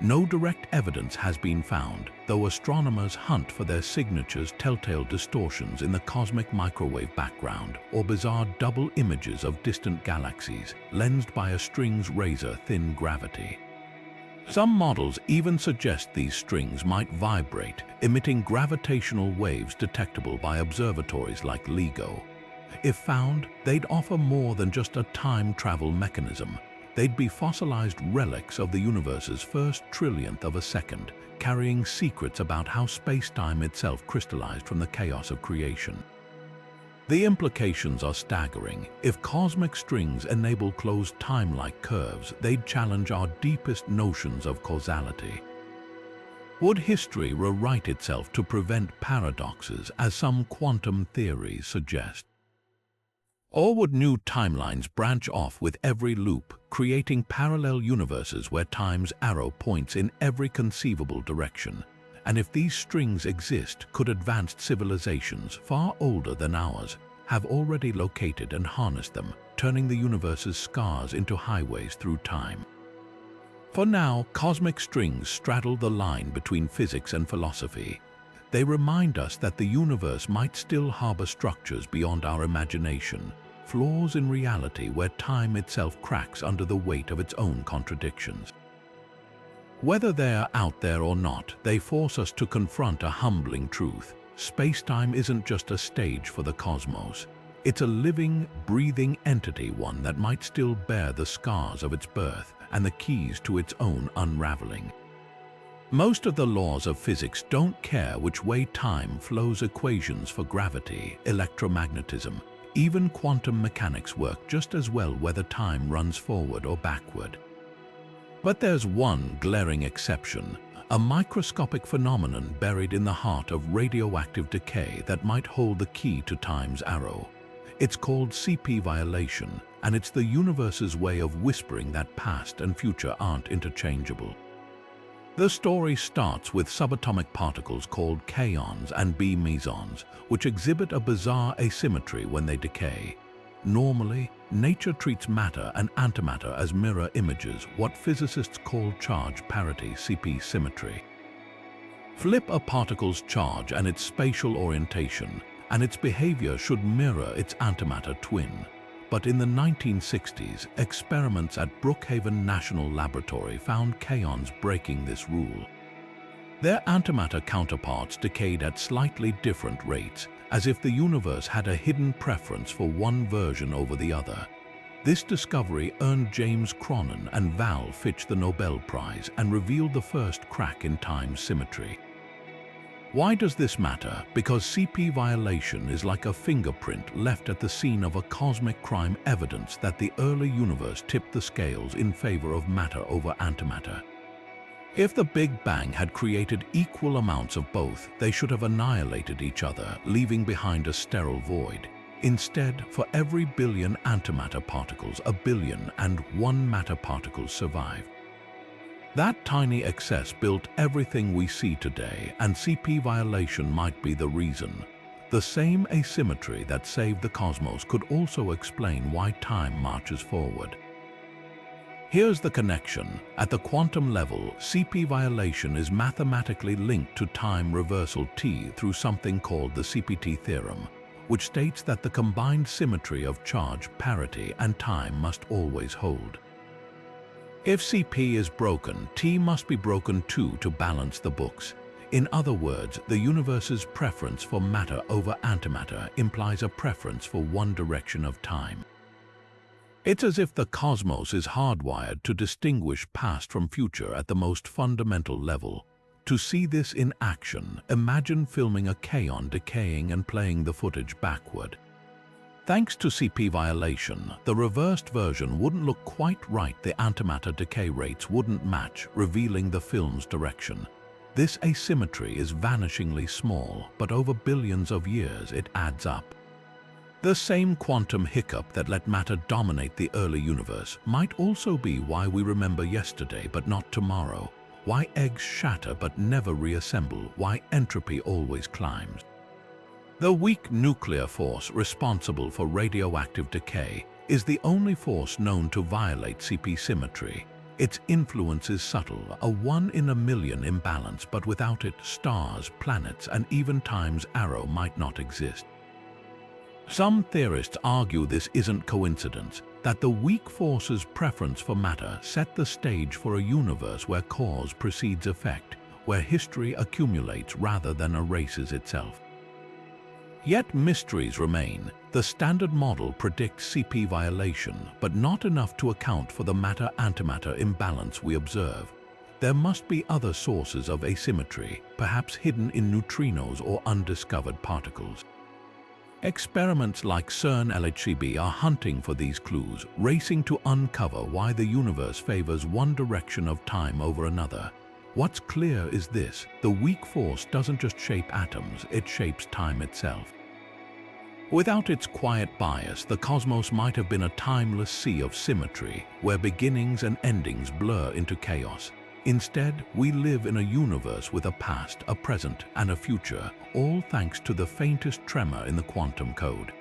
[SPEAKER 1] No direct evidence has been found, though astronomers hunt for their signatures, telltale distortions in the cosmic microwave background, or bizarre double images of distant galaxies, lensed by a string's razor-thin gravity. Some models even suggest these strings might vibrate, emitting gravitational waves detectable by observatories like LIGO. If found, they'd offer more than just a time travel mechanism. They'd be fossilized relics of the universe's first trillionth of a second, carrying secrets about how space-time itself crystallized from the chaos of creation. The implications are staggering. If cosmic strings enable closed time-like curves, they'd challenge our deepest notions of causality. Would history rewrite itself to prevent paradoxes, as some quantum theories suggest? Or would new timelines branch off with every loop, creating parallel universes where time's arrow points in every conceivable direction? And if these strings exist, could advanced civilizations, far older than ours, have already located and harnessed them, turning the universe's scars into highways through time? For now, cosmic strings straddle the line between physics and philosophy. They remind us that the universe might still harbor structures beyond our imagination, flaws in reality where time itself cracks under the weight of its own contradictions. Whether they're out there or not, they force us to confront a humbling truth. Space-time isn't just a stage for the cosmos. It's a living, breathing entity, one that might still bear the scars of its birth and the keys to its own unraveling. Most of the laws of physics don't care which way time flows. Equations for gravity, electromagnetism, even quantum mechanics work just as well whether time runs forward or backward. But there's one glaring exception, a microscopic phenomenon buried in the heart of radioactive decay that might hold the key to time's arrow. It's called CP violation, and it's the universe's way of whispering that past and future aren't interchangeable. The story starts with subatomic particles called kaons and B mesons, which exhibit a bizarre asymmetry when they decay. Normally, nature treats matter and antimatter as mirror images, what physicists call charge parity (CP symmetry). Flip a particle's charge and its spatial orientation, and its behavior should mirror its antimatter twin. But in the 1960s, experiments at Brookhaven National Laboratory found kaons breaking this rule. Their antimatter counterparts decayed at slightly different rates, as if the universe had a hidden preference for one version over the other. This discovery earned James Cronin and Val Fitch the Nobel Prize and revealed the first crack in time symmetry. Why does this matter? Because CP violation is like a fingerprint left at the scene of a cosmic crime, evidence that the early universe tipped the scales in favor of matter over antimatter. If the Big Bang had created equal amounts of both, they should have annihilated each other, leaving behind a sterile void. Instead, for every billion antimatter particles, a billion and one matter particles survived. That tiny excess built everything we see today, and CP violation might be the reason. The same asymmetry that saved the cosmos could also explain why time marches forward. Here's the connection. At the quantum level, CP violation is mathematically linked to time reversal T through something called the CPT theorem, which states that the combined symmetry of charge, parity, and time must always hold. If CP is broken, T must be broken too to balance the books. In other words, the universe's preference for matter over antimatter implies a preference for one direction of time. It's as if the cosmos is hardwired to distinguish past from future at the most fundamental level. To see this in action, imagine filming a kaon decaying and playing the footage backward. Thanks to CP violation, the reversed version wouldn't look quite right. The antimatter decay rates wouldn't match, revealing the film's direction. This asymmetry is vanishingly small, but over billions of years it adds up. The same quantum hiccup that let matter dominate the early universe might also be why we remember yesterday but not tomorrow, why eggs shatter but never reassemble, why entropy always climbs. The weak nuclear force responsible for radioactive decay is the only force known to violate CP symmetry. Its influence is subtle, a 1 in a million imbalance, but without it, stars, planets, and even time's arrow might not exist. Some theorists argue this isn't coincidence, that the weak force's preference for matter set the stage for a universe where cause precedes effect, where history accumulates rather than erases itself. Yet mysteries remain. The standard model predicts CP violation, but not enough to account for the matter-antimatter imbalance we observe. There must be other sources of asymmetry, perhaps hidden in neutrinos or undiscovered particles. Experiments like CERN LHCb are hunting for these clues, racing to uncover why the universe favors one direction of time over another. What's clear is this: the weak force doesn't just shape atoms, it shapes time itself. Without its quiet bias, the cosmos might have been a timeless sea of symmetry, where beginnings and endings blur into chaos. Instead, we live in a universe with a past, a present, and a future, all thanks to the faintest tremor in the quantum code.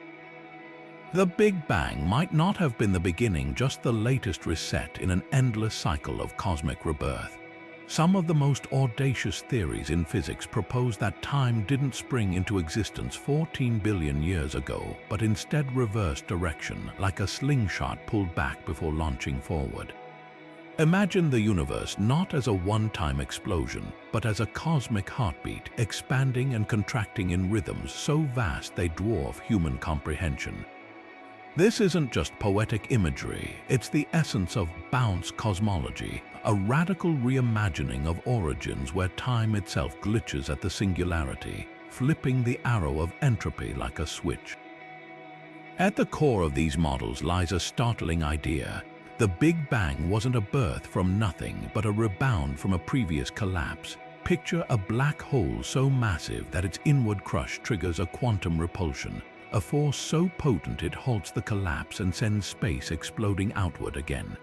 [SPEAKER 1] The Big Bang might not have been the beginning, just the latest reset in an endless cycle of cosmic rebirth. Some of the most audacious theories in physics propose that time didn't spring into existence 14 billion years ago, but instead reversed direction, like a slingshot pulled back before launching forward. Imagine the universe not as a one-time explosion, but as a cosmic heartbeat, expanding and contracting in rhythms so vast they dwarf human comprehension. This isn't just poetic imagery, it's the essence of bounce cosmology, a radical reimagining of origins where time itself glitches at the singularity, flipping the arrow of entropy like a switch. At the core of these models lies a startling idea. The Big Bang wasn't a birth from nothing, but a rebound from a previous collapse. Picture a black hole so massive that its inward crush triggers a quantum repulsion, a force so potent it halts the collapse and sends space exploding outward again.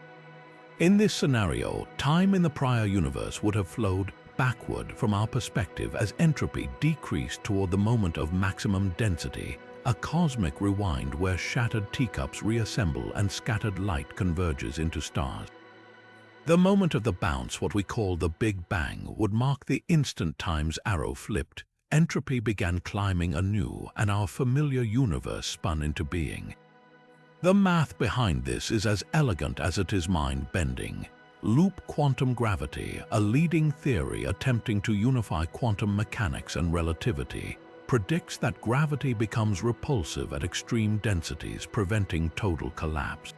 [SPEAKER 1] In this scenario, time in the prior universe would have flowed backward from our perspective as entropy decreased toward the moment of maximum density, a cosmic rewind where shattered teacups reassemble and scattered light converges into stars. The moment of the bounce, what we call the Big Bang, would mark the instant time's arrow flipped. Entropy began climbing anew, and our familiar universe spun into being. The math behind this is as elegant as it is mind-bending. Loop quantum gravity, a leading theory attempting to unify quantum mechanics and relativity, predicts that gravity becomes repulsive at extreme densities, preventing total collapse.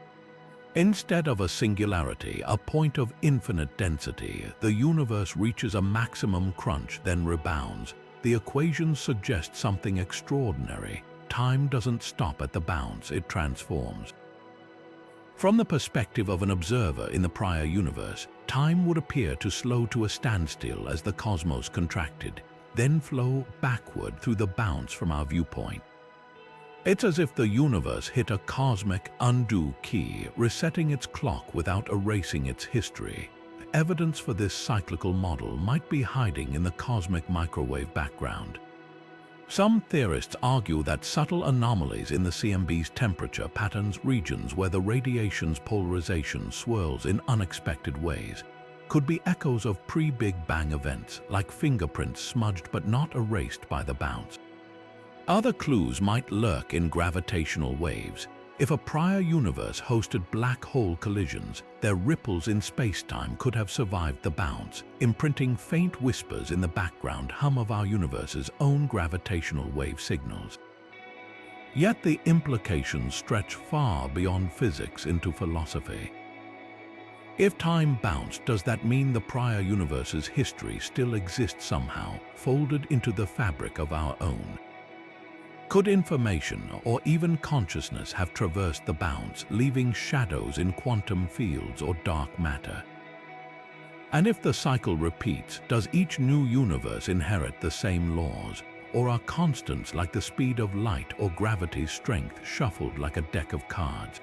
[SPEAKER 1] Instead of a singularity, a point of infinite density, the universe reaches a maximum crunch, then rebounds. The equations suggest something extraordinary. Time doesn't stop at the bounce, it transforms. From the perspective of an observer in the prior universe, time would appear to slow to a standstill as the cosmos contracted, then flow backward through the bounce from our viewpoint. It's as if the universe hit a cosmic undo key, resetting its clock without erasing its history. Evidence for this cyclical model might be hiding in the cosmic microwave background. Some theorists argue that subtle anomalies in the CMB's temperature patterns, regions where the radiation's polarization swirls in unexpected ways, could be echoes of pre-Big Bang events, like fingerprints smudged but not erased by the bounce. Other clues might lurk in gravitational waves. If a prior universe hosted black hole collisions, their ripples in space-time could have survived the bounce, imprinting faint whispers in the background hum of our universe's own gravitational wave signals. Yet the implications stretch far beyond physics into philosophy. If time bounced, does that mean the prior universe's history still exists somehow, folded into the fabric of our own? Could information or even consciousness have traversed the bounce, leaving shadows in quantum fields or dark matter? And if the cycle repeats, does each new universe inherit the same laws, or are constants like the speed of light or gravity's strength shuffled like a deck of cards?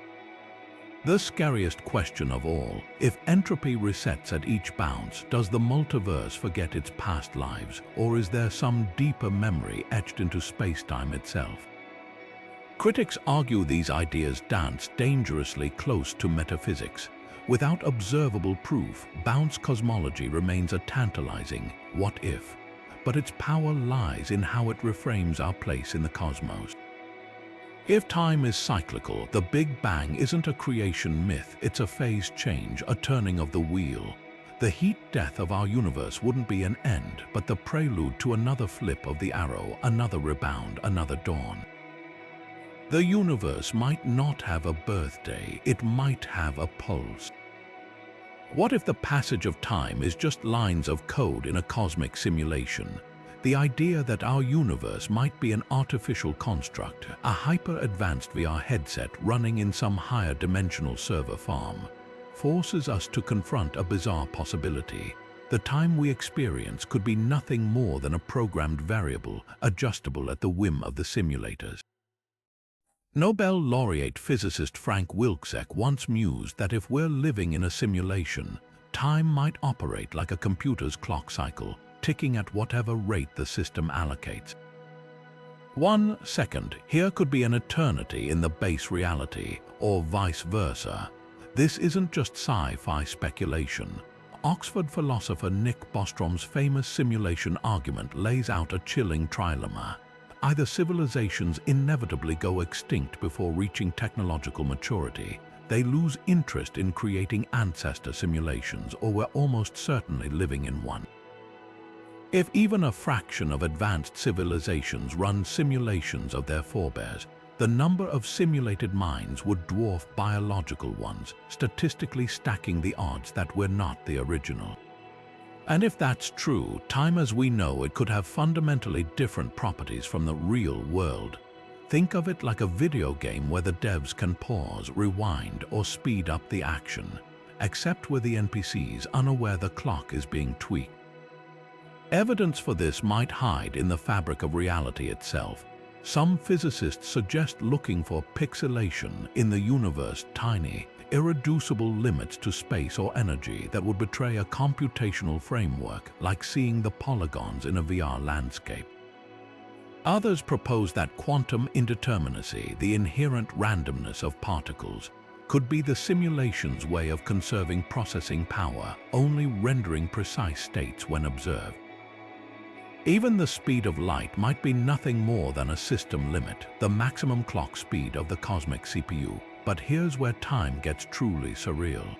[SPEAKER 1] The scariest question of all, if entropy resets at each bounce, does the multiverse forget its past lives, or is there some deeper memory etched into space-time itself? Critics argue these ideas dance dangerously close to metaphysics. Without observable proof, bounce cosmology remains a tantalizing what if, but its power lies in how it reframes our place in the cosmos. If time is cyclical, the Big Bang isn't a creation myth, it's a phase change, a turning of the wheel. The heat death of our universe wouldn't be an end, but the prelude to another flip of the arrow, another rebound, another dawn. The universe might not have a birthday, it might have a pulse. What if the passage of time is just lines of code in a cosmic simulation? The idea that our universe might be an artificial construct, a hyper-advanced VR headset running in some higher dimensional server farm, forces us to confront a bizarre possibility. The time we experience could be nothing more than a programmed variable, adjustable at the whim of the simulators. Nobel laureate physicist Frank Wilczek once mused that if we're living in a simulation, time might operate like a computer's clock cycle, ticking at whatever rate the system allocates. 1 second here could be an eternity in the base reality, or vice versa. This isn't just sci-fi speculation. Oxford philosopher Nick Bostrom's famous simulation argument lays out a chilling trilemma. Either civilizations inevitably go extinct before reaching technological maturity, they lose interest in creating ancestor simulations, or we're almost certainly living in one. If even a fraction of advanced civilizations run simulations of their forebears, the number of simulated minds would dwarf biological ones, statistically stacking the odds that we're not the original. And if that's true, time as we know it could have fundamentally different properties from the real world. Think of it like a video game where the devs can pause, rewind, or speed up the action, except with the NPCs unaware the clock is being tweaked. Evidence for this might hide in the fabric of reality itself. Some physicists suggest looking for pixelation in the universe, tiny, irreducible limits to space or energy that would betray a computational framework, like seeing the polygons in a VR landscape. Others propose that quantum indeterminacy, the inherent randomness of particles, could be the simulation's way of conserving processing power, only rendering precise states when observed. Even the speed of light might be nothing more than a system limit, the maximum clock speed of the cosmic CPU. But here's where time gets truly surreal.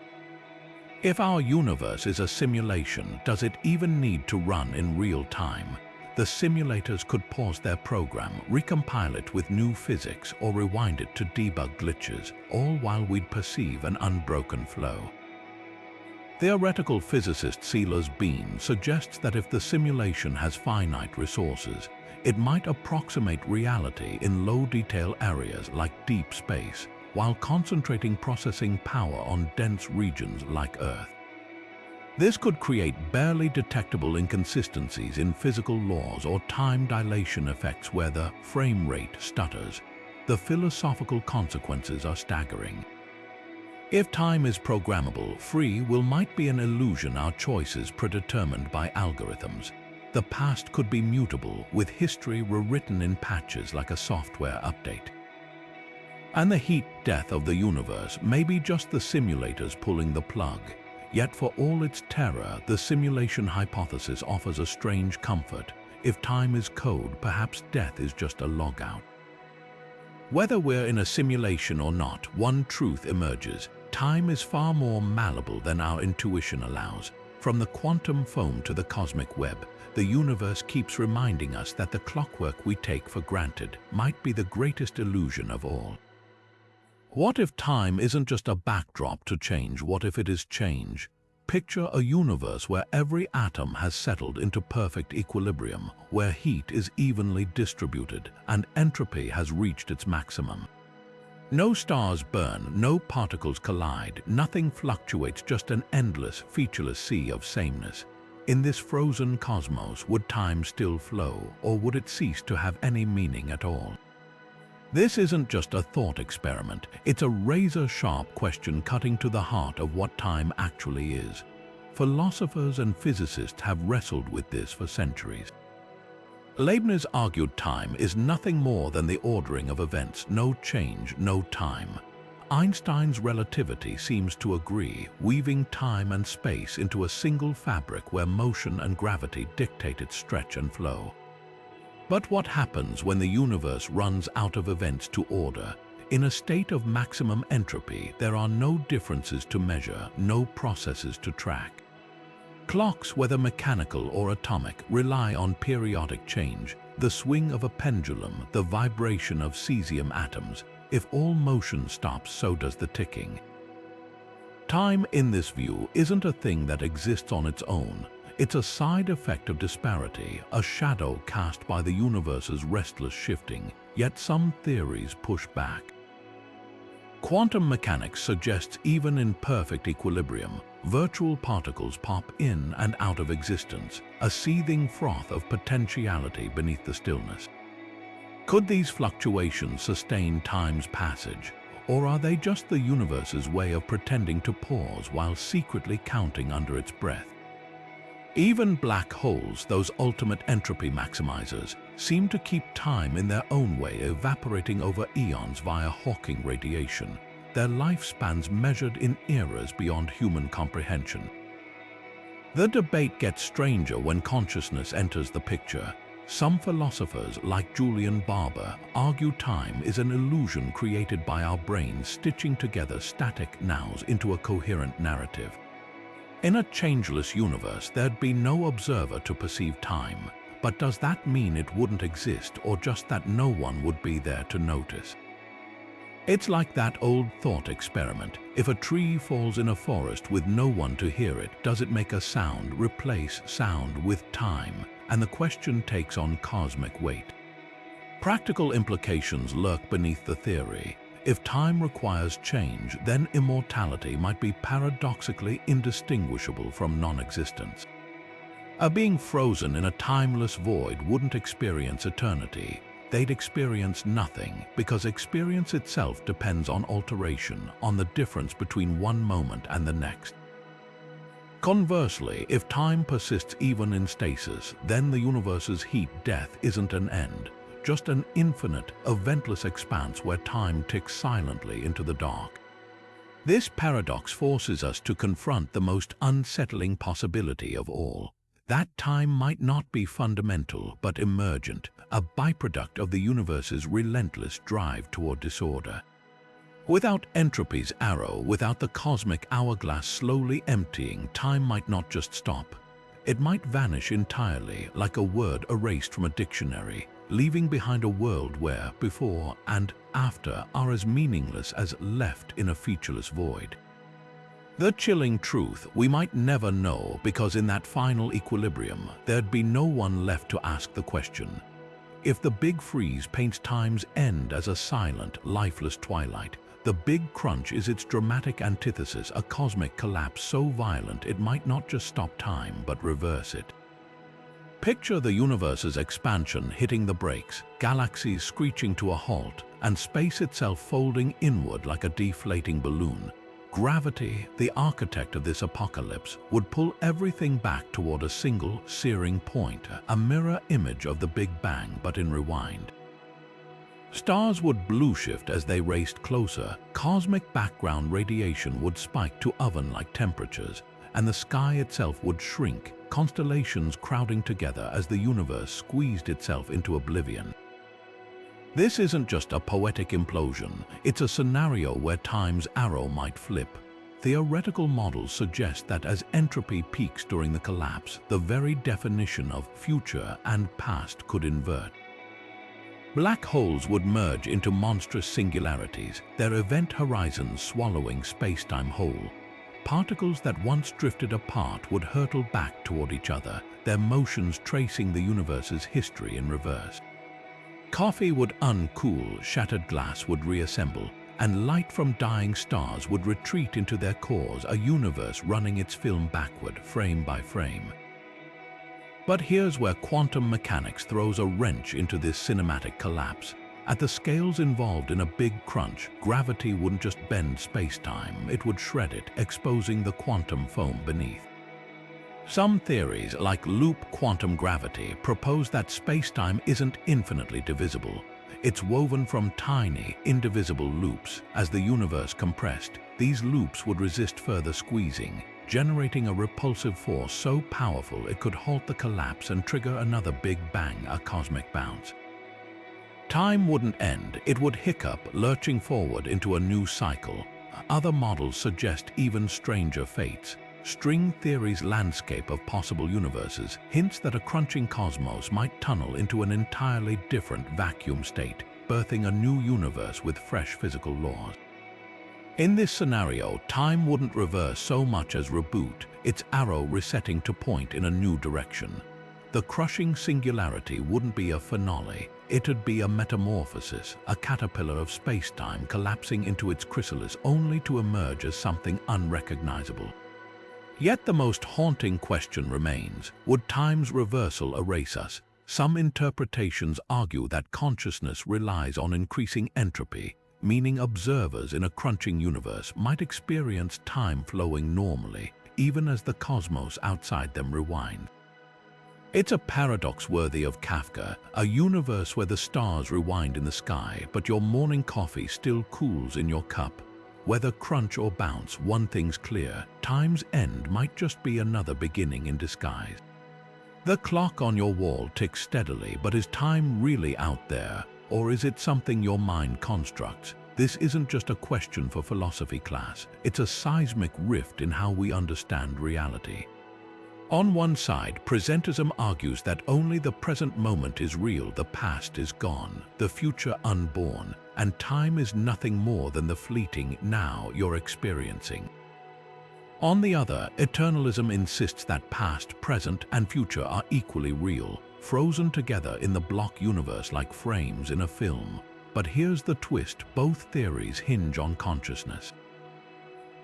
[SPEAKER 1] If our universe is a simulation, does it even need to run in real time? The simulators could pause their program, recompile it with new physics, or rewind it to debug glitches, all while we'd perceive an unbroken flow. Theoretical physicist Seeler's beam suggests that if the simulation has finite resources, it might approximate reality in low-detail areas like deep space, while concentrating processing power on dense regions like Earth. This could create barely detectable inconsistencies in physical laws or time dilation effects where the frame rate stutters. The philosophical consequences are staggering. If time is programmable, free will might be an illusion, our choices predetermined by algorithms. The past could be mutable, with history rewritten in patches like a software update. And the heat death of the universe may be just the simulators pulling the plug. Yet for all its terror, the simulation hypothesis offers a strange comfort. If time is code, perhaps death is just a logout. Whether we're in a simulation or not, one truth emerges. Time is far more malleable than our intuition allows. From the quantum foam to the cosmic web, the universe keeps reminding us that the clockwork we take for granted might be the greatest illusion of all. What if time isn't just a backdrop to change? What if it is change? Picture a universe where every atom has settled into perfect equilibrium, where heat is evenly distributed and entropy has reached its maximum. No stars burn, no particles collide, nothing fluctuates, just an endless, featureless sea of sameness. In this frozen cosmos, would time still flow, or would it cease to have any meaning at all? This isn't just a thought experiment, it's a razor-sharp question cutting to the heart of what time actually is. Philosophers and physicists have wrestled with this for centuries. Leibniz argued time is nothing more than the ordering of events, no change, no time. Einstein's relativity seems to agree, weaving time and space into a single fabric where motion and gravity dictate its stretch and flow. But what happens when the universe runs out of events to order? In a state of maximum entropy, there are no differences to measure, no processes to track. Clocks, whether mechanical or atomic, rely on periodic change, the swing of a pendulum, the vibration of cesium atoms. If all motion stops, so does the ticking. Time, in this view, isn't a thing that exists on its own. It's a side effect of disparity, a shadow cast by the universe's restless shifting, yet some theories push back. Quantum mechanics suggests even in perfect equilibrium, virtual particles pop in and out of existence, a seething froth of potentiality beneath the stillness. Could these fluctuations sustain time's passage, or are they just the universe's way of pretending to pause while secretly counting under its breath? Even black holes, those ultimate entropy maximizers, seem to keep time in their own way, evaporating over eons via Hawking radiation, their lifespans measured in eras beyond human comprehension. The debate gets stranger when consciousness enters the picture. Some philosophers, like Julian Barber, argue time is an illusion created by our brains stitching together static nows into a coherent narrative. In a changeless universe, there'd be no observer to perceive time. But does that mean it wouldn't exist, or just that no one would be there to notice? It's like that old thought experiment. If a tree falls in a forest with no one to hear it, does it make a sound? Replace sound with time, and the question takes on cosmic weight. Practical implications lurk beneath the theory. If time requires change, then immortality might be paradoxically indistinguishable from non-existence. A being frozen in a timeless void wouldn't experience eternity. They'd experience nothing, because experience itself depends on alteration, on the difference between one moment and the next. Conversely, if time persists even in stasis, then the universe's heat death isn't an end, just an infinite, eventless expanse where time ticks silently into the dark. This paradox forces us to confront the most unsettling possibility of all, that time might not be fundamental but emergent, a byproduct of the universe's relentless drive toward disorder. Without entropy's arrow, without the cosmic hourglass slowly emptying, time might not just stop. It might vanish entirely, like a word erased from a dictionary, leaving behind a world where before and after are as meaningless as left in a featureless void. The chilling truth, we might never know, because in that final equilibrium, there'd be no one left to ask the question. If the Big Freeze paints time's end as a silent, lifeless twilight, the Big Crunch is its dramatic antithesis, a cosmic collapse so violent it might not just stop time, but reverse it. Picture the universe's expansion hitting the brakes, galaxies screeching to a halt, and space itself folding inward like a deflating balloon. Gravity, the architect of this apocalypse, would pull everything back toward a single, searing point, a mirror image of the Big Bang, but in rewind. Stars would blue shift as they raced closer, cosmic background radiation would spike to oven-like temperatures, and the sky itself would shrink, constellations crowding together as the universe squeezed itself into oblivion. This isn't just a poetic implosion, it's a scenario where time's arrow might flip. Theoretical models suggest that as entropy peaks during the collapse, the very definition of future and past could invert. Black holes would merge into monstrous singularities, their event horizons swallowing space-time whole. Particles that once drifted apart would hurtle back toward each other, their motions tracing the universe's history in reverse. Coffee would uncool, shattered glass would reassemble, and light from dying stars would retreat into their cores, a universe running its film backward, frame by frame. But here's where quantum mechanics throws a wrench into this cinematic collapse. At the scales involved in a Big Crunch, gravity wouldn't just bend space-time, it would shred it, exposing the quantum foam beneath. Some theories, like loop quantum gravity, propose that space-time isn't infinitely divisible. It's woven from tiny, indivisible loops. As the universe compressed, these loops would resist further squeezing, generating a repulsive force so powerful it could halt the collapse and trigger another Big Bang, a cosmic bounce. Time wouldn't end, it would hiccup, lurching forward into a new cycle. Other models suggest even stranger fates. String theory's landscape of possible universes hints that a crunching cosmos might tunnel into an entirely different vacuum state, birthing a new universe with fresh physical laws. In this scenario, time wouldn't reverse so much as reboot, its arrow resetting to point in a new direction. The crushing singularity wouldn't be a finale, it'd be a metamorphosis, a caterpillar of space-time collapsing into its chrysalis only to emerge as something unrecognizable. Yet the most haunting question remains, would time's reversal erase us? Some interpretations argue that consciousness relies on increasing entropy, meaning observers in a crunching universe might experience time flowing normally, even as the cosmos outside them rewind. It's a paradox worthy of Kafka, a universe where the stars rewind in the sky, but your morning coffee still cools in your cup. Whether crunch or bounce, one thing's clear, time's end might just be another beginning in disguise. The clock on your wall ticks steadily, but is time really out there? Or is it something your mind constructs? This isn't just a question for philosophy class, it's a seismic rift in how we understand reality. On one side, presentism argues that only the present moment is real, the past is gone, the future unborn, and time is nothing more than the fleeting now you're experiencing. On the other, eternalism insists that past, present, and future are equally real, frozen together in the block universe like frames in a film. But here's the twist, both theories hinge on consciousness.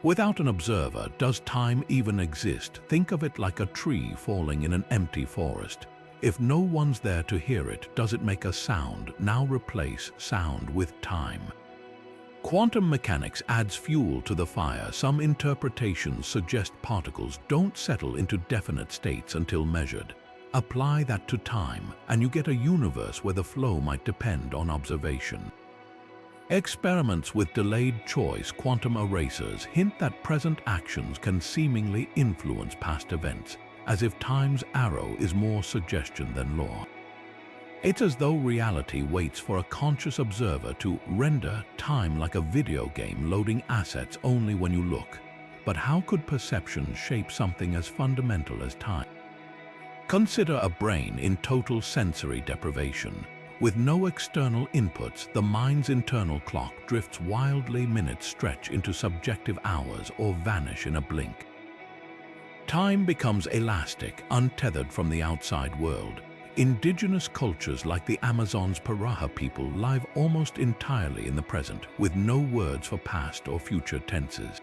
[SPEAKER 1] Without an observer, does time even exist? Think of it like a tree falling in an empty forest. If no one's there to hear it, does it make a sound? Now replace sound with time. Quantum mechanics adds fuel to the fire. Some interpretations suggest particles don't settle into definite states until measured. Apply that to time, and you get a universe where the flow might depend on observation. Experiments with delayed choice quantum erasers hint that present actions can seemingly influence past events, as if time's arrow is more suggestion than law. It's as though reality waits for a conscious observer to render time like a video game loading assets only when you look. But how could perception shape something as fundamental as time? Consider a brain in total sensory deprivation. With no external inputs, the mind's internal clock drifts wildly. Minutes stretch into subjective hours or vanish in a blink. Time becomes elastic, untethered from the outside world. Indigenous cultures like the Amazon's Paraha people live almost entirely in the present, with no words for past or future tenses.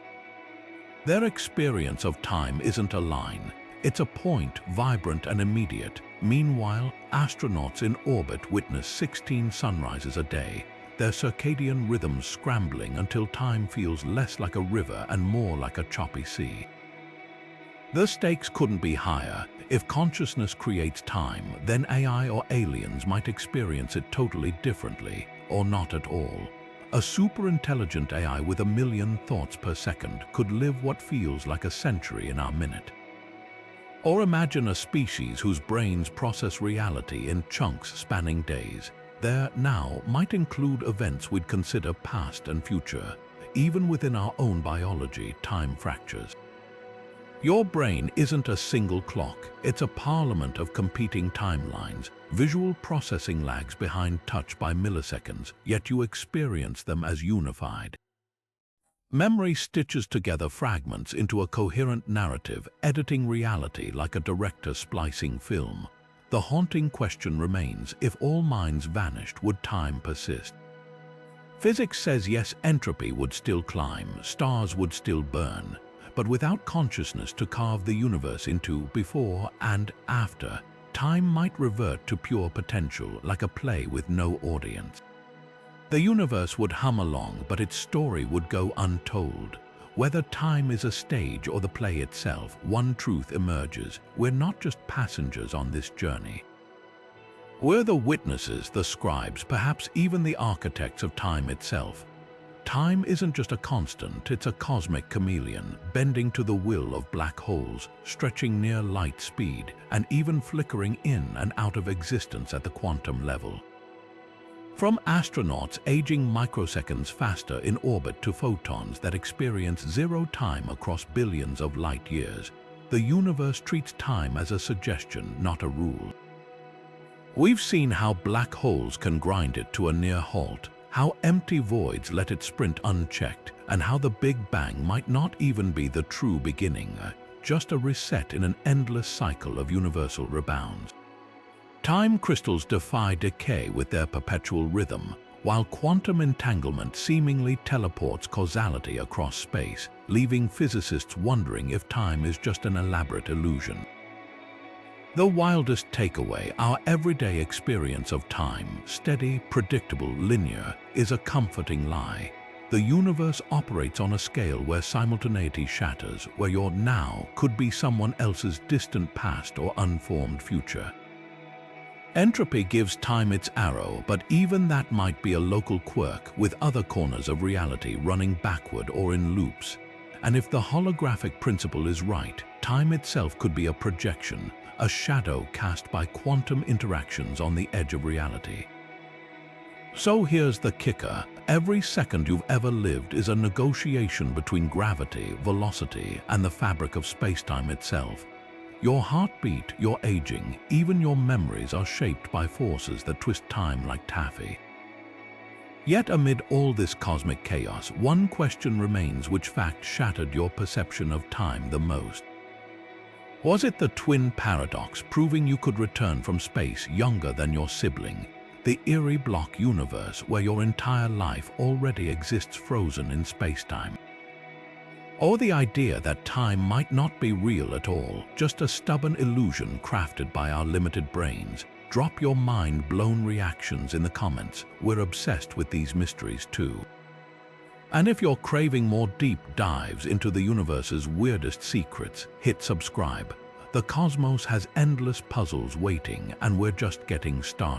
[SPEAKER 1] Their experience of time isn't a line. It's a point, vibrant and immediate. Meanwhile, astronauts in orbit witness 16 sunrises a day, their circadian rhythms scrambling until time feels less like a river and more like a choppy sea. The stakes couldn't be higher. If consciousness creates time, then AI or aliens might experience it totally differently, or not at all. A super-intelligent AI with 1 million thoughts per second could live what feels like a century in our minute. Or imagine a species whose brains process reality in chunks spanning days. Their now might include events we'd consider past and future. Even within our own biology, time fractures. Your brain isn't a single clock. It's a parliament of competing timelines, visual processing lags behind touch by milliseconds, yet you experience them as unified. Memory stitches together fragments into a coherent narrative, editing reality like a director splicing film. The haunting question remains, if all minds vanished, would time persist? Physics says yes, entropy would still climb, stars would still burn, but without consciousness to carve the universe into before and after, time might revert to pure potential, like a play with no audience. The universe would hum along, but its story would go untold. Whether time is a stage or the play itself, one truth emerges: we're not just passengers on this journey. We're the witnesses, the scribes, perhaps even the architects of time itself. Time isn't just a constant, it's a cosmic chameleon, bending to the will of black holes, stretching near light speed, and even flickering in and out of existence at the quantum level. From astronauts aging microseconds faster in orbit to photons that experience zero time across billions of light years, the universe treats time as a suggestion, not a rule. We've seen how black holes can grind it to a near halt, how empty voids let it sprint unchecked, and how the Big Bang might not even be the true beginning, just a reset in an endless cycle of universal rebounds. Time crystals defy decay with their perpetual rhythm, while quantum entanglement seemingly teleports causality across space, leaving physicists wondering if time is just an elaborate illusion. The wildest takeaway, our everyday experience of time, steady, predictable, linear, is a comforting lie. The universe operates on a scale where simultaneity shatters, where your now could be someone else's distant past or unformed future. Entropy gives time its arrow, but even that might be a local quirk, with other corners of reality running backward or in loops. And if the holographic principle is right, time itself could be a projection, a shadow cast by quantum interactions on the edge of reality. So here's the kicker: every second you've ever lived is a negotiation between gravity, velocity, and the fabric of space-time itself. Your heartbeat, your aging, even your memories are shaped by forces that twist time like taffy. Yet amid all this cosmic chaos, one question remains: which fact shattered your perception of time the most? Was it the twin paradox, proving you could return from space younger than your sibling? The eerie block universe where your entire life already exists frozen in space-time? Or the idea that time might not be real at all, just a stubborn illusion crafted by our limited brains? Drop your mind-blown reactions in the comments. We're obsessed with these mysteries too. And if you're craving more deep dives into the universe's weirdest secrets, hit subscribe. The cosmos has endless puzzles waiting, and we're just getting started.